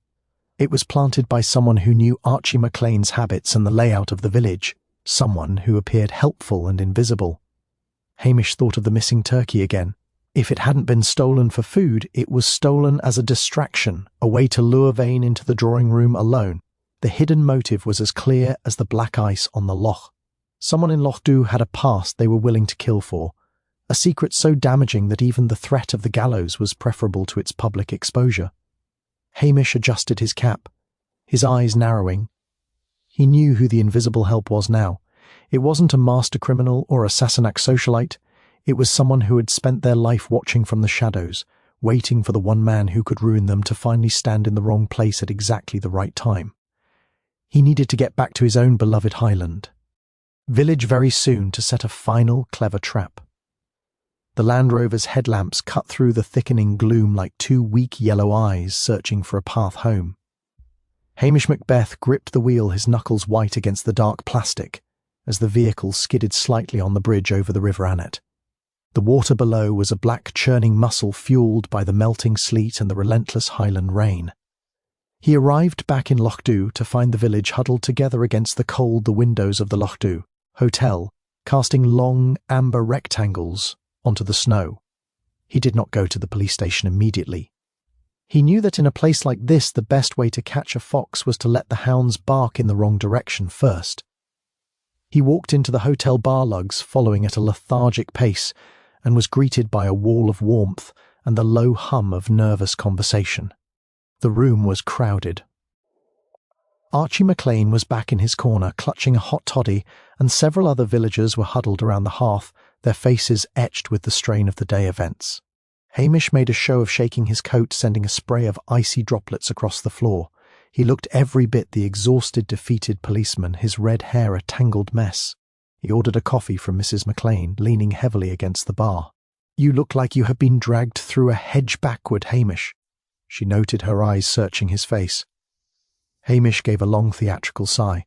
It was planted by someone who knew Archie MacLean's habits and the layout of the village, someone who appeared helpful and invisible. Hamish thought of the missing turkey again. If it hadn't been stolen for food, it was stolen as a distraction, a way to lure Vane into the drawing room alone. The hidden motive was as clear as the black ice on the loch. Someone in Loch Dhu had a past they were willing to kill for, a secret so damaging that even the threat of the gallows was preferable to its public exposure. Hamish adjusted his cap, his eyes narrowing. He knew who the invisible help was now. It wasn't a master criminal or a Sassenach socialite. It was someone who had spent their life watching from the shadows, waiting for the one man who could ruin them to finally stand in the wrong place at exactly the right time. He needed to get back to his own beloved Highland village very soon to set a final clever trap. The Land Rover's headlamps cut through the thickening gloom like two weak yellow eyes searching for a path home. Hamish Macbeth gripped the wheel, his knuckles white against the dark plastic, as the vehicle skidded slightly on the bridge over the River Annet. The water below was a black churning muscle fueled by the melting sleet and the relentless Highland rain. He arrived back in Whodunit to find the village huddled together against the cold windows of the Whodunit hotel, casting long amber rectangles onto the snow. He did not go to the police station immediately. He knew that in a place like this the best way to catch a fox was to let the hounds bark in the wrong direction first. He walked into the hotel bar lugs, following at a lethargic pace, and was greeted by a wall of warmth and the low hum of nervous conversation. The room was crowded. Archie McLean was back in his corner, clutching a hot toddy, and several other villagers were huddled around the hearth, their faces etched with the strain of the day events. Hamish made a show of shaking his coat, sending a spray of icy droplets across the floor. He looked every bit the exhausted, defeated policeman, his red hair a tangled mess. He ordered a coffee from Mrs. McLean, leaning heavily against the bar. "You look like you have been dragged through a hedge backward, Hamish." She noted, her eyes searching his face. Hamish gave a long theatrical sigh.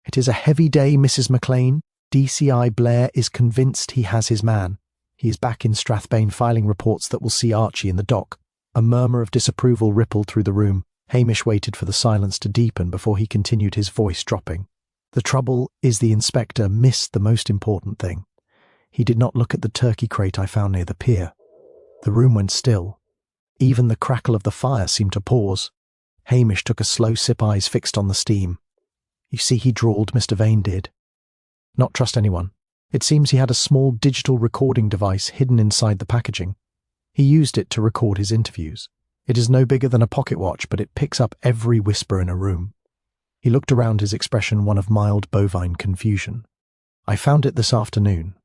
"It is a heavy day, Mrs. McLean. DCI Blair is convinced he has his man. He is back in Strathbane filing reports that will see Archie in the dock." A murmur of disapproval rippled through the room. Hamish waited for the silence to deepen before he continued, his voice dropping. "The trouble is the inspector missed the most important thing. He did not look at the turkey crate I found near the pier." The room went still. Even the crackle of the fire seemed to pause. Hamish took a slow sip, eyes fixed on the steam. "You see," he drawled, "Mr. Vane did not trust anyone. It seems he had a small digital recording device hidden inside the packaging. He used it to record his interviews. It is no bigger than a pocket watch, but it picks up every whisper in a room." He looked around, his expression one of mild bovine confusion. "I found it this afternoon.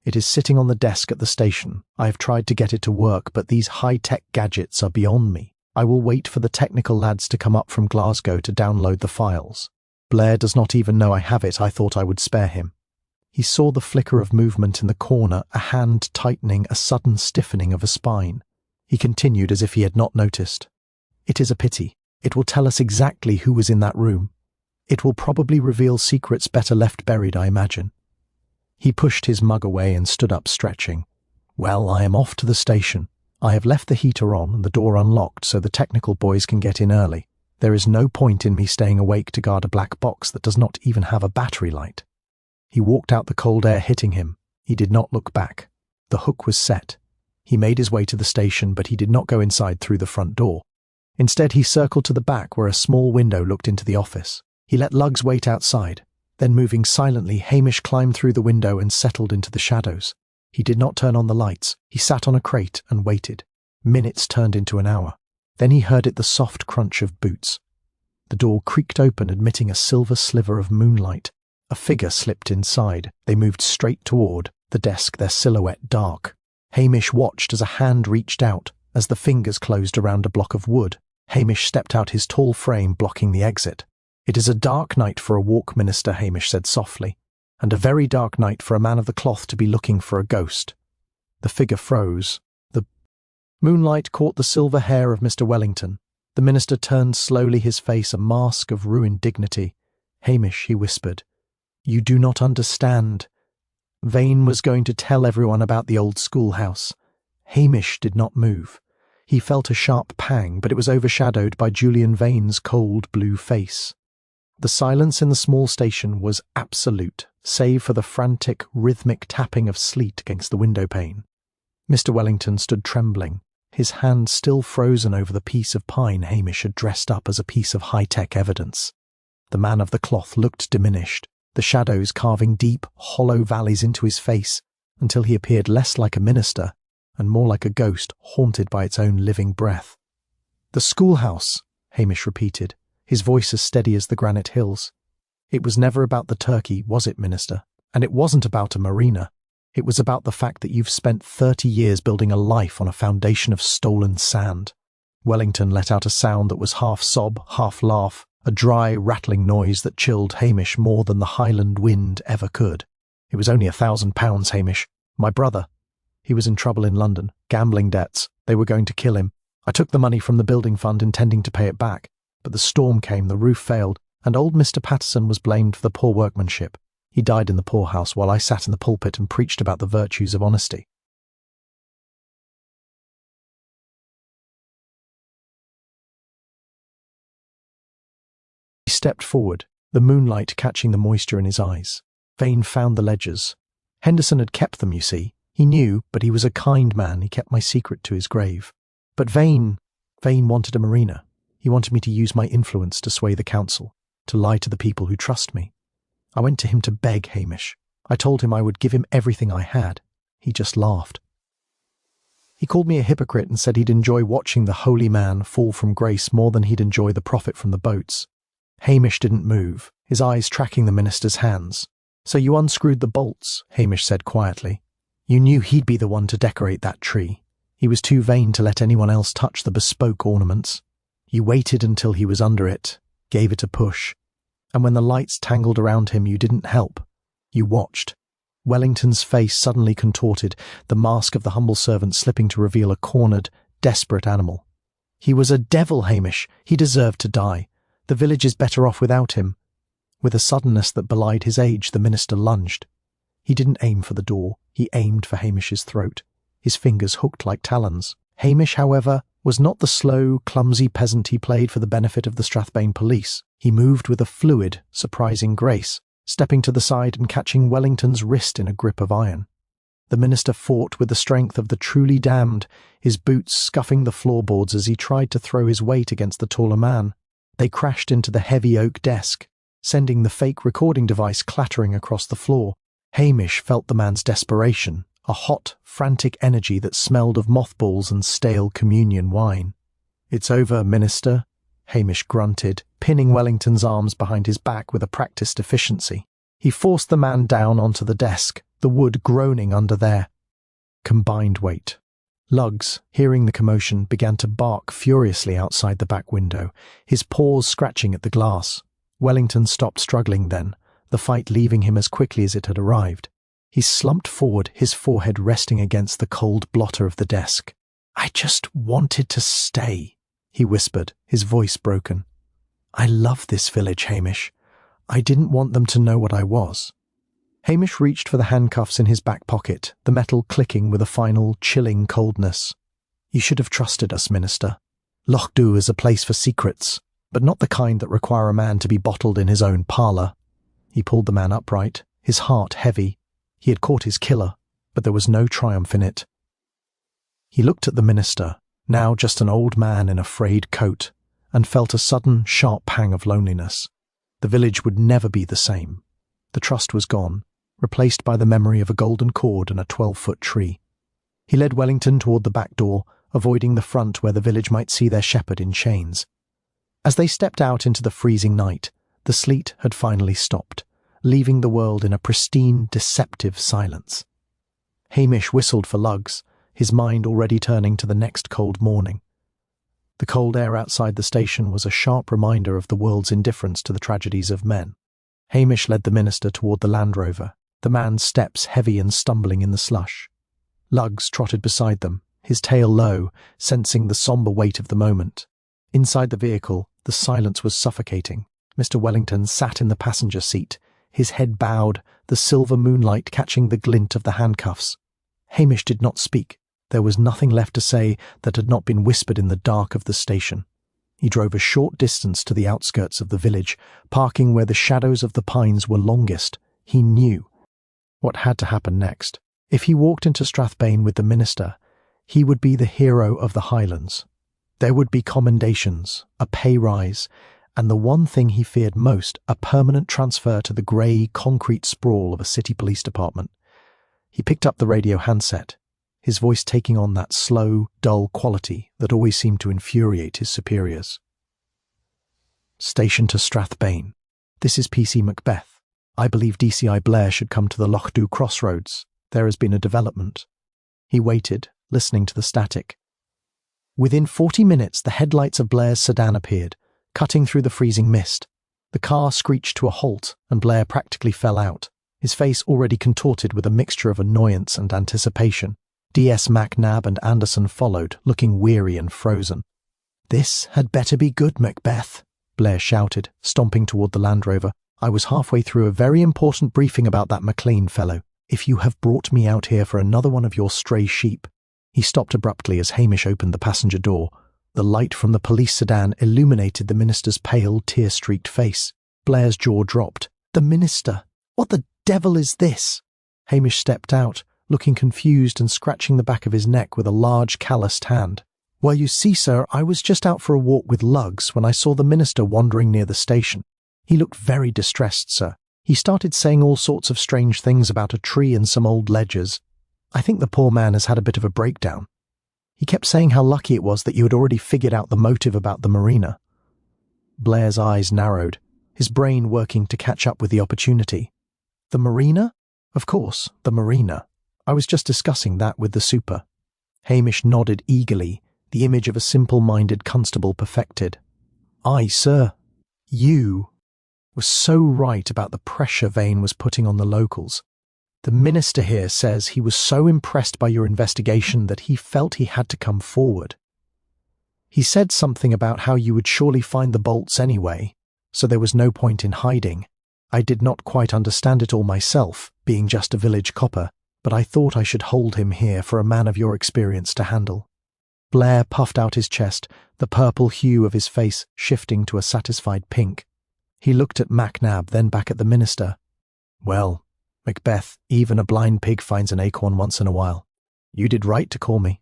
It is sitting on the desk at the station. I have tried to get it to work, but these high-tech gadgets are beyond me. I will wait for the technical lads to come up from Glasgow to download the files. Blair does not even know I have it. I thought I would spare him." He saw the flicker of movement in the corner, a hand tightening, a sudden stiffening of a spine. He continued as if he had not noticed. "It is a pity. It will tell us exactly who was in that room. It will probably reveal secrets better left buried, I imagine." He pushed his mug away and stood up, stretching. "Well, I am off to the station. I have left the heater on and the door unlocked so the technical boys can get in early. There is no point in me staying awake to guard a black box that does not even have a battery light." He walked out, the cold air hitting him. He did not look back. The hook was set. He made his way to the station, but he did not go inside through the front door. Instead, he circled to the back where a small window looked into the office. He let lugs wait outside. Then, moving silently, Hamish climbed through the window and settled into the shadows. He did not turn on the lights. He sat on a crate and waited. Minutes turned into an hour. Then he heard the soft crunch of boots. The door creaked open, admitting a silver sliver of moonlight. A figure slipped inside. They moved straight toward the desk, their silhouette dark. Hamish watched as a hand reached out. As the fingers closed around a block of wood, Hamish stepped out, his tall frame blocking the exit. "It is a dark night for a walk, Minister," Hamish said softly, "and a very dark night for a man of the cloth to be looking for a ghost." The figure froze. The moonlight caught the silver hair of Mr. Wellington. The minister turned slowly, his face a mask of ruined dignity. "Hamish," he whispered, "you do not understand. Vane was going to tell everyone about the old schoolhouse." Hamish did not move. He felt a sharp pang, but it was overshadowed by Julian Vane's cold blue face. The silence in the small station was absolute, save for the frantic, rhythmic tapping of sleet against the window pane. Mr. Wellington stood trembling, his hand still frozen over the piece of pine Hamish had dressed up as a piece of high-tech evidence. The man of the cloth looked diminished, the shadows carving deep, hollow valleys into his face, until he appeared less like a minister and more like a ghost haunted by its own living breath. "The schoolhouse," Hamish repeated, his voice as steady as the granite hills. It was never about the turkey, was it, Minister? And it wasn't about a marina. It was about the fact that you've spent 30 years building a life on a foundation of stolen sand. Wellington let out a sound that was half sob, half laugh, a dry, rattling noise that chilled Hamish more than the Highland wind ever could. It was only £1,000, Hamish. My brother. He was in trouble in London, gambling debts. They were going to kill him. I took the money from the building fund intending to pay it back, but the storm came, the roof failed, and old Mr. Patterson was blamed for the poor workmanship. He died in the poorhouse while I sat in the pulpit and preached about the virtues of honesty. He stepped forward, the moonlight catching the moisture in his eyes. Vane found the ledgers. Henderson had kept them, you see. He knew, but he was a kind man. He kept my secret to his grave. But Vane wanted a marina. He wanted me to use my influence to sway the council, to lie to the people who trust me. I went to him to beg, Hamish. I told him I would give him everything I had. He just laughed. He called me a hypocrite and said he'd enjoy watching the holy man fall from grace more than he'd enjoy the profit from the boats. Hamish didn't move, his eyes tracking the minister's hands. So you unscrewed the bolts, Hamish said quietly. You knew he'd be the one to decorate that tree. He was too vain to let anyone else touch the bespoke ornaments. You waited until he was under it, gave it a push. And when the lights tangled around him, you didn't help. You watched. Wellington's face suddenly contorted, the mask of the humble servant slipping to reveal a cornered, desperate animal. He was a devil, Hamish. He deserved to die. The village is better off without him. With a suddenness that belied his age, the minister lunged. He didn't aim for the door. He aimed for Hamish's throat, his fingers hooked like talons. Hamish, however, was not the slow, clumsy peasant he played for the benefit of the Strathbane police. He moved with a fluid, surprising grace, stepping to the side and catching Wellington's wrist in a grip of iron. The minister fought with the strength of the truly damned, his boots scuffing the floorboards as he tried to throw his weight against the taller man. They crashed into the heavy oak desk, sending the fake recording device clattering across the floor. Hamish felt the man's desperation, a hot, frantic energy that smelled of mothballs and stale communion wine. "It's over, Minister," Hamish grunted, pinning Wellington's arms behind his back with a practiced efficiency. He forced the man down onto the desk, the wood groaning under their combined weight. Lugs, hearing the commotion, began to bark furiously outside the back window, his paws scratching at the glass. Wellington stopped struggling then, the fight leaving him as quickly as it had arrived. He slumped forward, his forehead resting against the cold blotter of the desk. "I just wanted to stay," he whispered, his voice broken. "I love this village, Hamish. I didn't want them to know what I was." Hamish reached for the handcuffs in his back pocket, the metal clicking with a final, chilling coldness. "You should have trusted us, Minister. Whodunit is a place for secrets, but not the kind that require a man to be bottled in his own parlour." He pulled the man upright, his heart heavy. He had caught his killer, but there was no triumph in it. He looked at the minister, now just an old man in a frayed coat, and felt a sudden, sharp pang of loneliness. The village would never be the same. The trust was gone, replaced by the memory of a golden cord and a 12-foot tree. He led Wellington toward the back door, avoiding the front where the village might see their shepherd in chains. As they stepped out into the freezing night, the sleet had finally stopped, leaving the world in a pristine, deceptive silence. Hamish whistled for lugs, his mind already turning to the next cold morning. The cold air outside the station was a sharp reminder of the world's indifference to the tragedies of men. Hamish led the minister toward the Land Rover, the man's steps heavy and stumbling in the slush. Lugs trotted beside them, his tail low, sensing the sombre weight of the moment. Inside the vehicle, the silence was suffocating. Mr. Wellington sat in the passenger seat, his head bowed, the silver moonlight catching the glint of the handcuffs. Hamish did not speak. There was nothing left to say that had not been whispered in the dark of the station. He drove a short distance to the outskirts of the village, parking where the shadows of the pines were longest. He knew what had to happen next. If he walked into Strathbane with the minister, he would be the hero of the Highlands. There would be commendations, a pay rise, and the one thing he feared most, a permanent transfer to the grey, concrete sprawl of a city police department. He picked up the radio handset, his voice taking on that slow, dull quality that always seemed to infuriate his superiors. "Station to Strathbane. This is PC Macbeth. I believe DCI Blair should come to the Lochdu crossroads. There has been a development." He waited, listening to the static. Within 40 minutes, the headlights of Blair's sedan appeared, cutting through the freezing mist. The car screeched to a halt, and Blair practically fell out, his face already contorted with a mixture of annoyance and anticipation. DS Macnab and Anderson followed, looking weary and frozen. "This had better be good, Macbeth," Blair shouted, stomping toward the Land Rover. "I was halfway through a very important briefing about that McLean fellow. If you have brought me out here for another one of your stray sheep—" He stopped abruptly as Hamish opened the passenger door. The light from the police sedan illuminated the minister's pale, tear-streaked face. Blair's jaw dropped. "The minister! What the devil is this?" Hamish stepped out, looking confused and scratching the back of his neck with a large, calloused hand. "Well, you see, sir, I was just out for a walk with Lugs when I saw the minister wandering near the station. He looked very distressed, sir. He started saying all sorts of strange things about a tree and some old ledgers. I think the poor man has had a bit of a breakdown. He kept saying how lucky it was that you had already figured out the motive about the marina." Blair's eyes narrowed, his brain working to catch up with the opportunity. "The marina? Of course, the marina. I was just discussing that with the super." Hamish nodded eagerly, the image of a simple-minded constable perfected. "Aye, sir. You was so right about the pressure Vane was putting on the locals. The minister here says he was so impressed by your investigation that he felt he had to come forward. He said something about how you would surely find the bolts anyway, so there was no point in hiding. I did not quite understand it all myself, being just a village copper, but I thought I should hold him here for a man of your experience to handle." Blair puffed out his chest, the purple hue of his face shifting to a satisfied pink. He looked at Macnab, then back at the minister. "Well, Macbeth, even a blind pig finds an acorn once in a while. You did right to call me.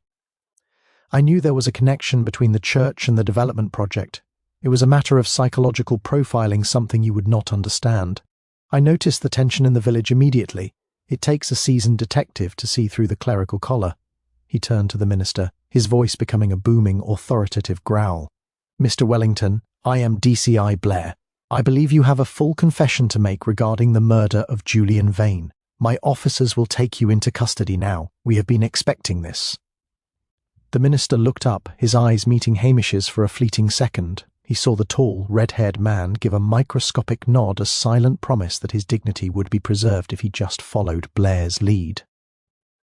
I knew there was a connection between the church and the development project. It was a matter of psychological profiling, something you would not understand. I noticed the tension in the village immediately. It takes a seasoned detective to see through the clerical collar." He turned to the minister, his voice becoming a booming, authoritative growl. "Mr. Wellington, I am DCI Blair. I believe you have a full confession to make regarding the murder of Julian Vane. My officers will take you into custody now. We have been expecting this." The minister looked up, his eyes meeting Hamish's for a fleeting second. He saw the tall, red-haired man give a microscopic nod as silent promise that his dignity would be preserved if he just followed Blair's lead.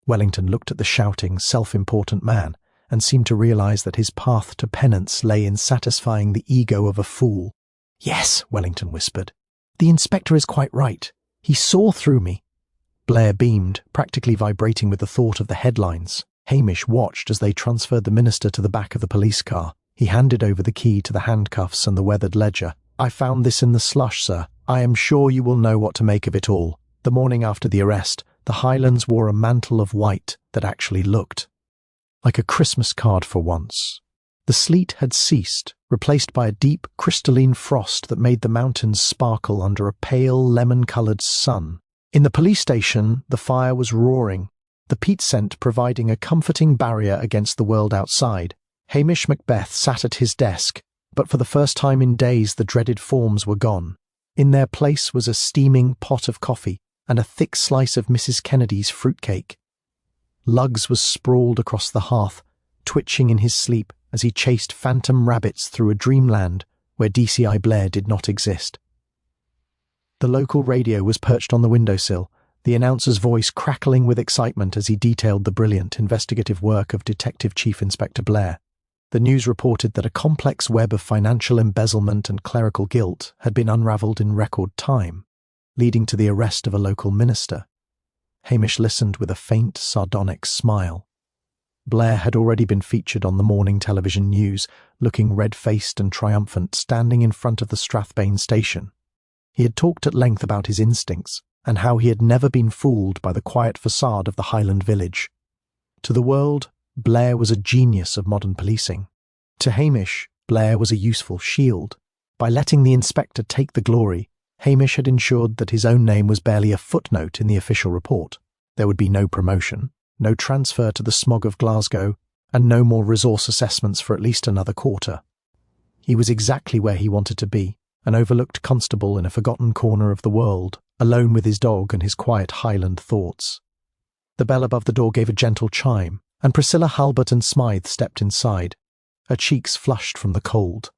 Wellington looked at the shouting, self-important man and seemed to realize that his path to penance lay in satisfying the ego of a fool. "Yes," Wellington whispered. "The inspector is quite right. He saw through me." Blair beamed, practically vibrating with the thought of the headlines. Hamish watched as they transferred the minister to the back of the police car. He handed over the key to the handcuffs and the weathered ledger. "I found this in the slush, sir. I am sure you will know what to make of it all. The morning after the arrest, the Highlands wore a mantle of white that actually looked like a Christmas card for once. The sleet had ceased, replaced by a deep, crystalline frost that made the mountains sparkle under a pale, lemon-coloured sun. In the police station, the fire was roaring, the peat scent providing a comforting barrier against the world outside. Hamish Macbeth sat at his desk, but for the first time in days the dreaded forms were gone. In their place was a steaming pot of coffee and a thick slice of Mrs. Kennedy's fruitcake. Lugs was sprawled across the hearth, twitching in his sleep as he chased phantom rabbits through a dreamland where DCI Blair did not exist. The local radio was perched on the windowsill, the announcer's voice crackling with excitement as he detailed the brilliant investigative work of Detective Chief Inspector Blair. The news reported that a complex web of financial embezzlement and clerical guilt had been unravelled in record time, leading to the arrest of a local minister. Hamish listened with a faint, sardonic smile. Blair had already been featured on the morning television news, looking red-faced and triumphant, standing in front of the Strathbane station. He had talked at length about his instincts, and how he had never been fooled by the quiet facade of the Highland village. To the world, Blair was a genius of modern policing. To Hamish, Blair was a useful shield. By letting the inspector take the glory, Hamish had ensured that his own name was barely a footnote in the official report. There would be no promotion, no transfer to the smog of Glasgow, and no more resource assessments for at least another quarter. He was exactly where he wanted to be, an overlooked constable in a forgotten corner of the world, alone with his dog and his quiet Highland thoughts. The bell above the door gave a gentle chime, and Priscilla, Halbert and Smythe stepped inside, her cheeks flushed from the cold.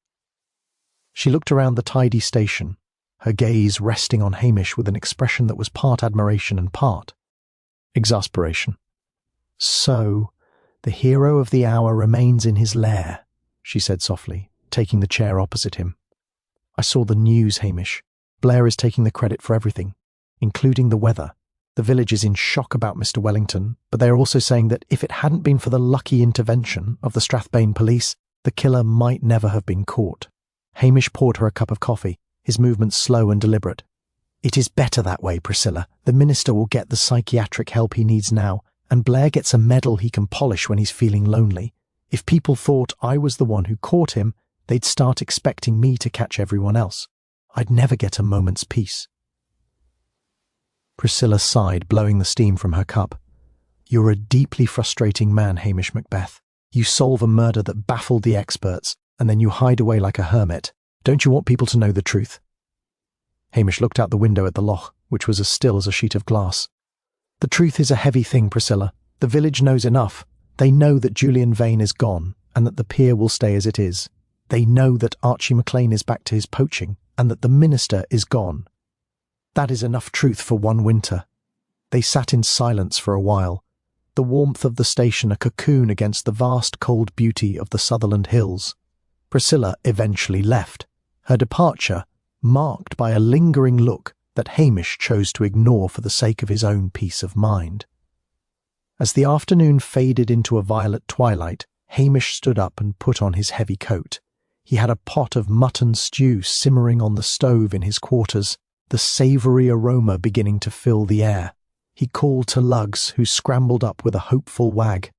She looked around the tidy station, her gaze resting on Hamish with an expression that was part admiration and part exasperation. "So, the hero of the hour remains in his lair," she said softly, taking the chair opposite him. "I saw the news, Hamish. Blair is taking the credit for everything, including the weather. The village is in shock about Mr. Wellington, but they are also saying that if it hadn't been for the lucky intervention of the Strathbane police, the killer might never have been caught." Hamish poured her a cup of coffee, his movements slow and deliberate. "It is better that way, Priscilla. The minister will get the psychiatric help he needs now, and Blair gets a medal he can polish when he's feeling lonely. If people thought I was the one who caught him, they'd start expecting me to catch everyone else. I'd never get a moment's peace." Priscilla sighed, blowing the steam from her cup. "You're a deeply frustrating man, Hamish Macbeth. You solve a murder that baffled the experts, and then you hide away like a hermit. Don't you want people to know the truth?" Hamish looked out the window at the loch, which was as still as a sheet of glass. "The truth is a heavy thing, Priscilla. The village knows enough. They know that Julian Vane is gone, and that the pier will stay as it is. They know that Archie MacLean is back to his poaching, and that the minister is gone. That is enough truth for one winter." They sat in silence for a while, the warmth of the station a cocoon against the vast cold beauty of the Sutherland Hills. Priscilla eventually left, her departure marked by a lingering look that Hamish chose to ignore for the sake of his own peace of mind. As the afternoon faded into a violet twilight, Hamish stood up and put on his heavy coat. He had a pot of mutton stew simmering on the stove in his quarters, the savoury aroma beginning to fill the air. He called to Lugs, who scrambled up with a hopeful wag.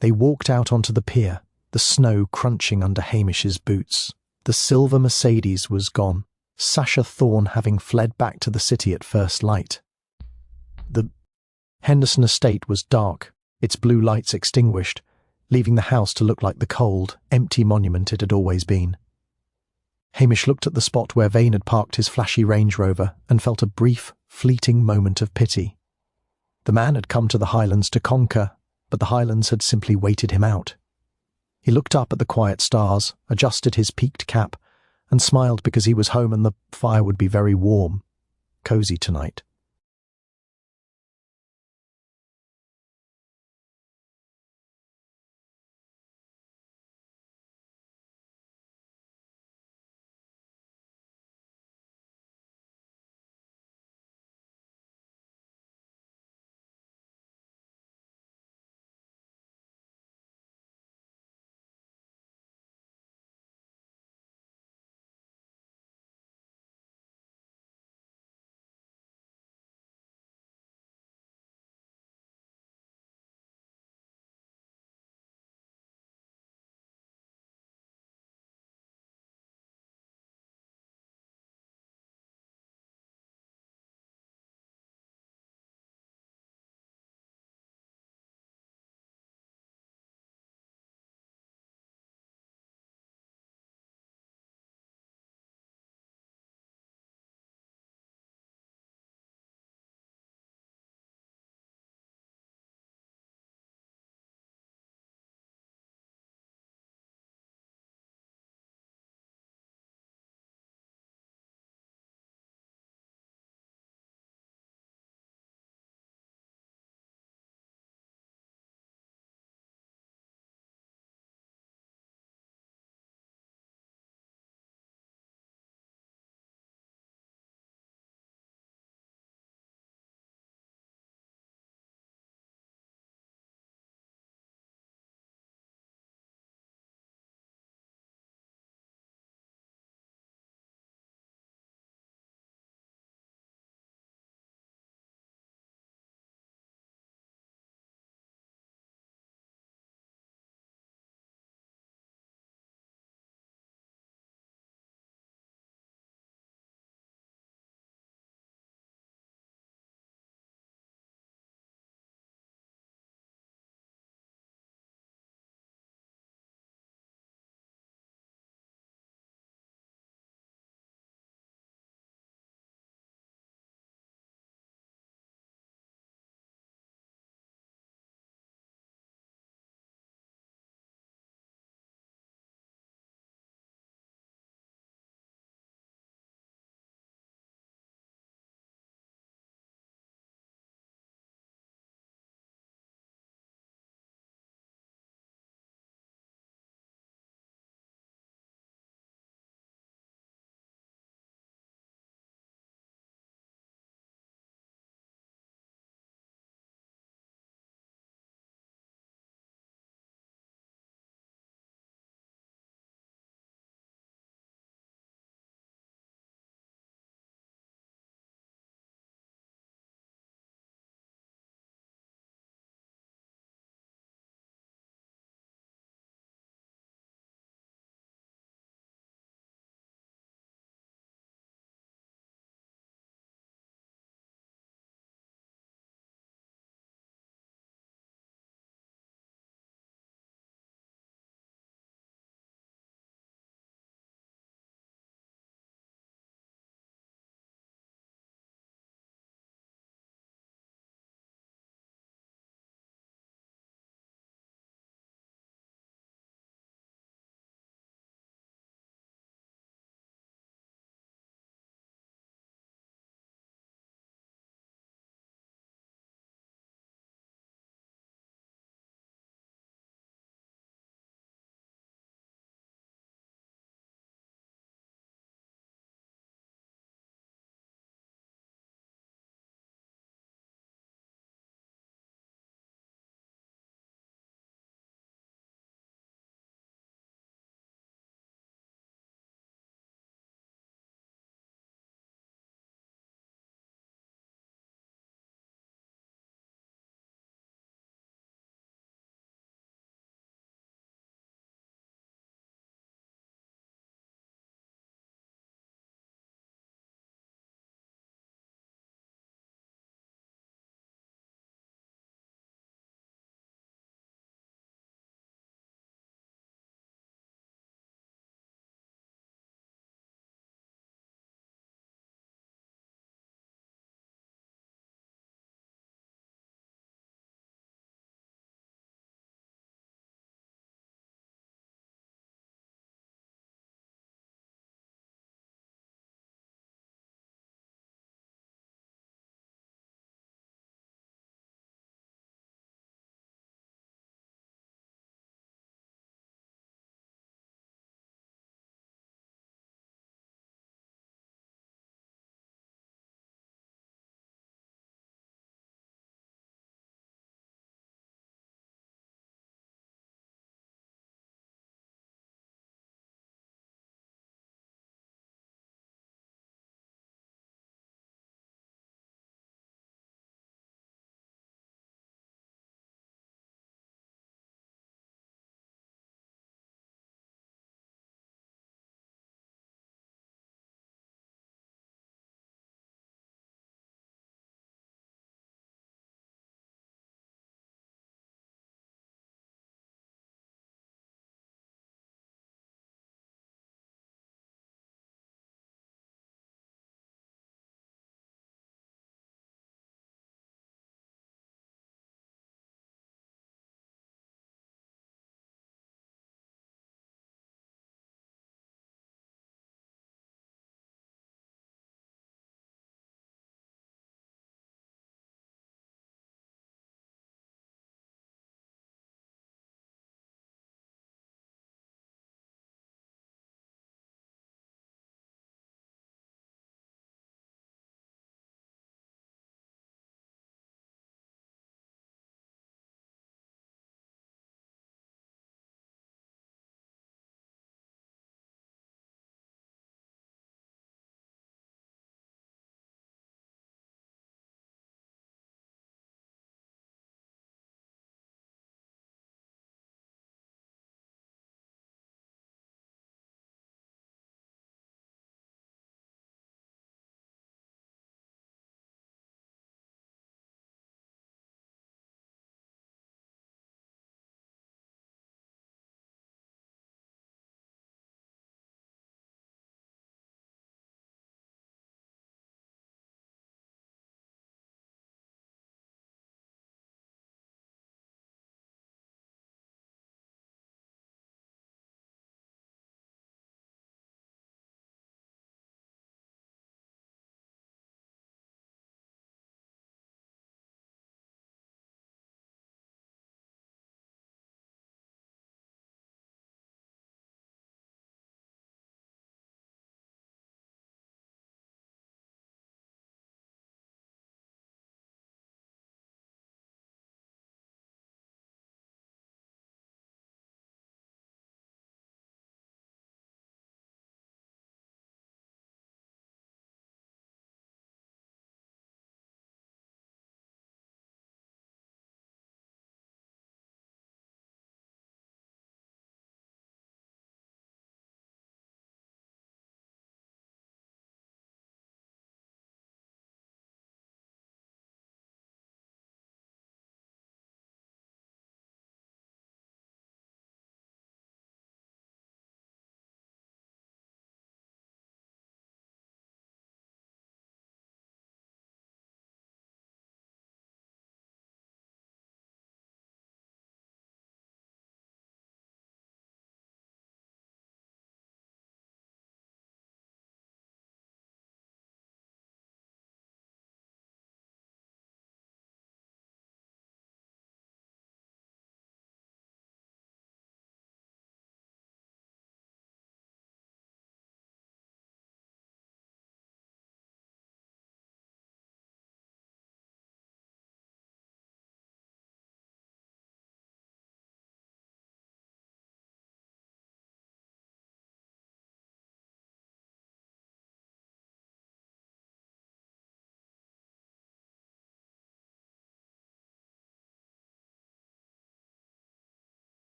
They walked out onto the pier, the snow crunching under Hamish's boots. The silver Mercedes was gone, Sasha Thorne having fled back to the city at first light. The Henderson estate was dark, its blue lights extinguished, leaving the house to look like the cold, empty monument it had always been. Hamish looked at the spot where Vane had parked his flashy Range Rover and felt a brief, fleeting moment of pity. The man had come to the Highlands to conquer, but the Highlands had simply waited him out. He looked up at the quiet stars, adjusted his peaked cap, and smiled because he was home and the fire would be very warm, cosy tonight.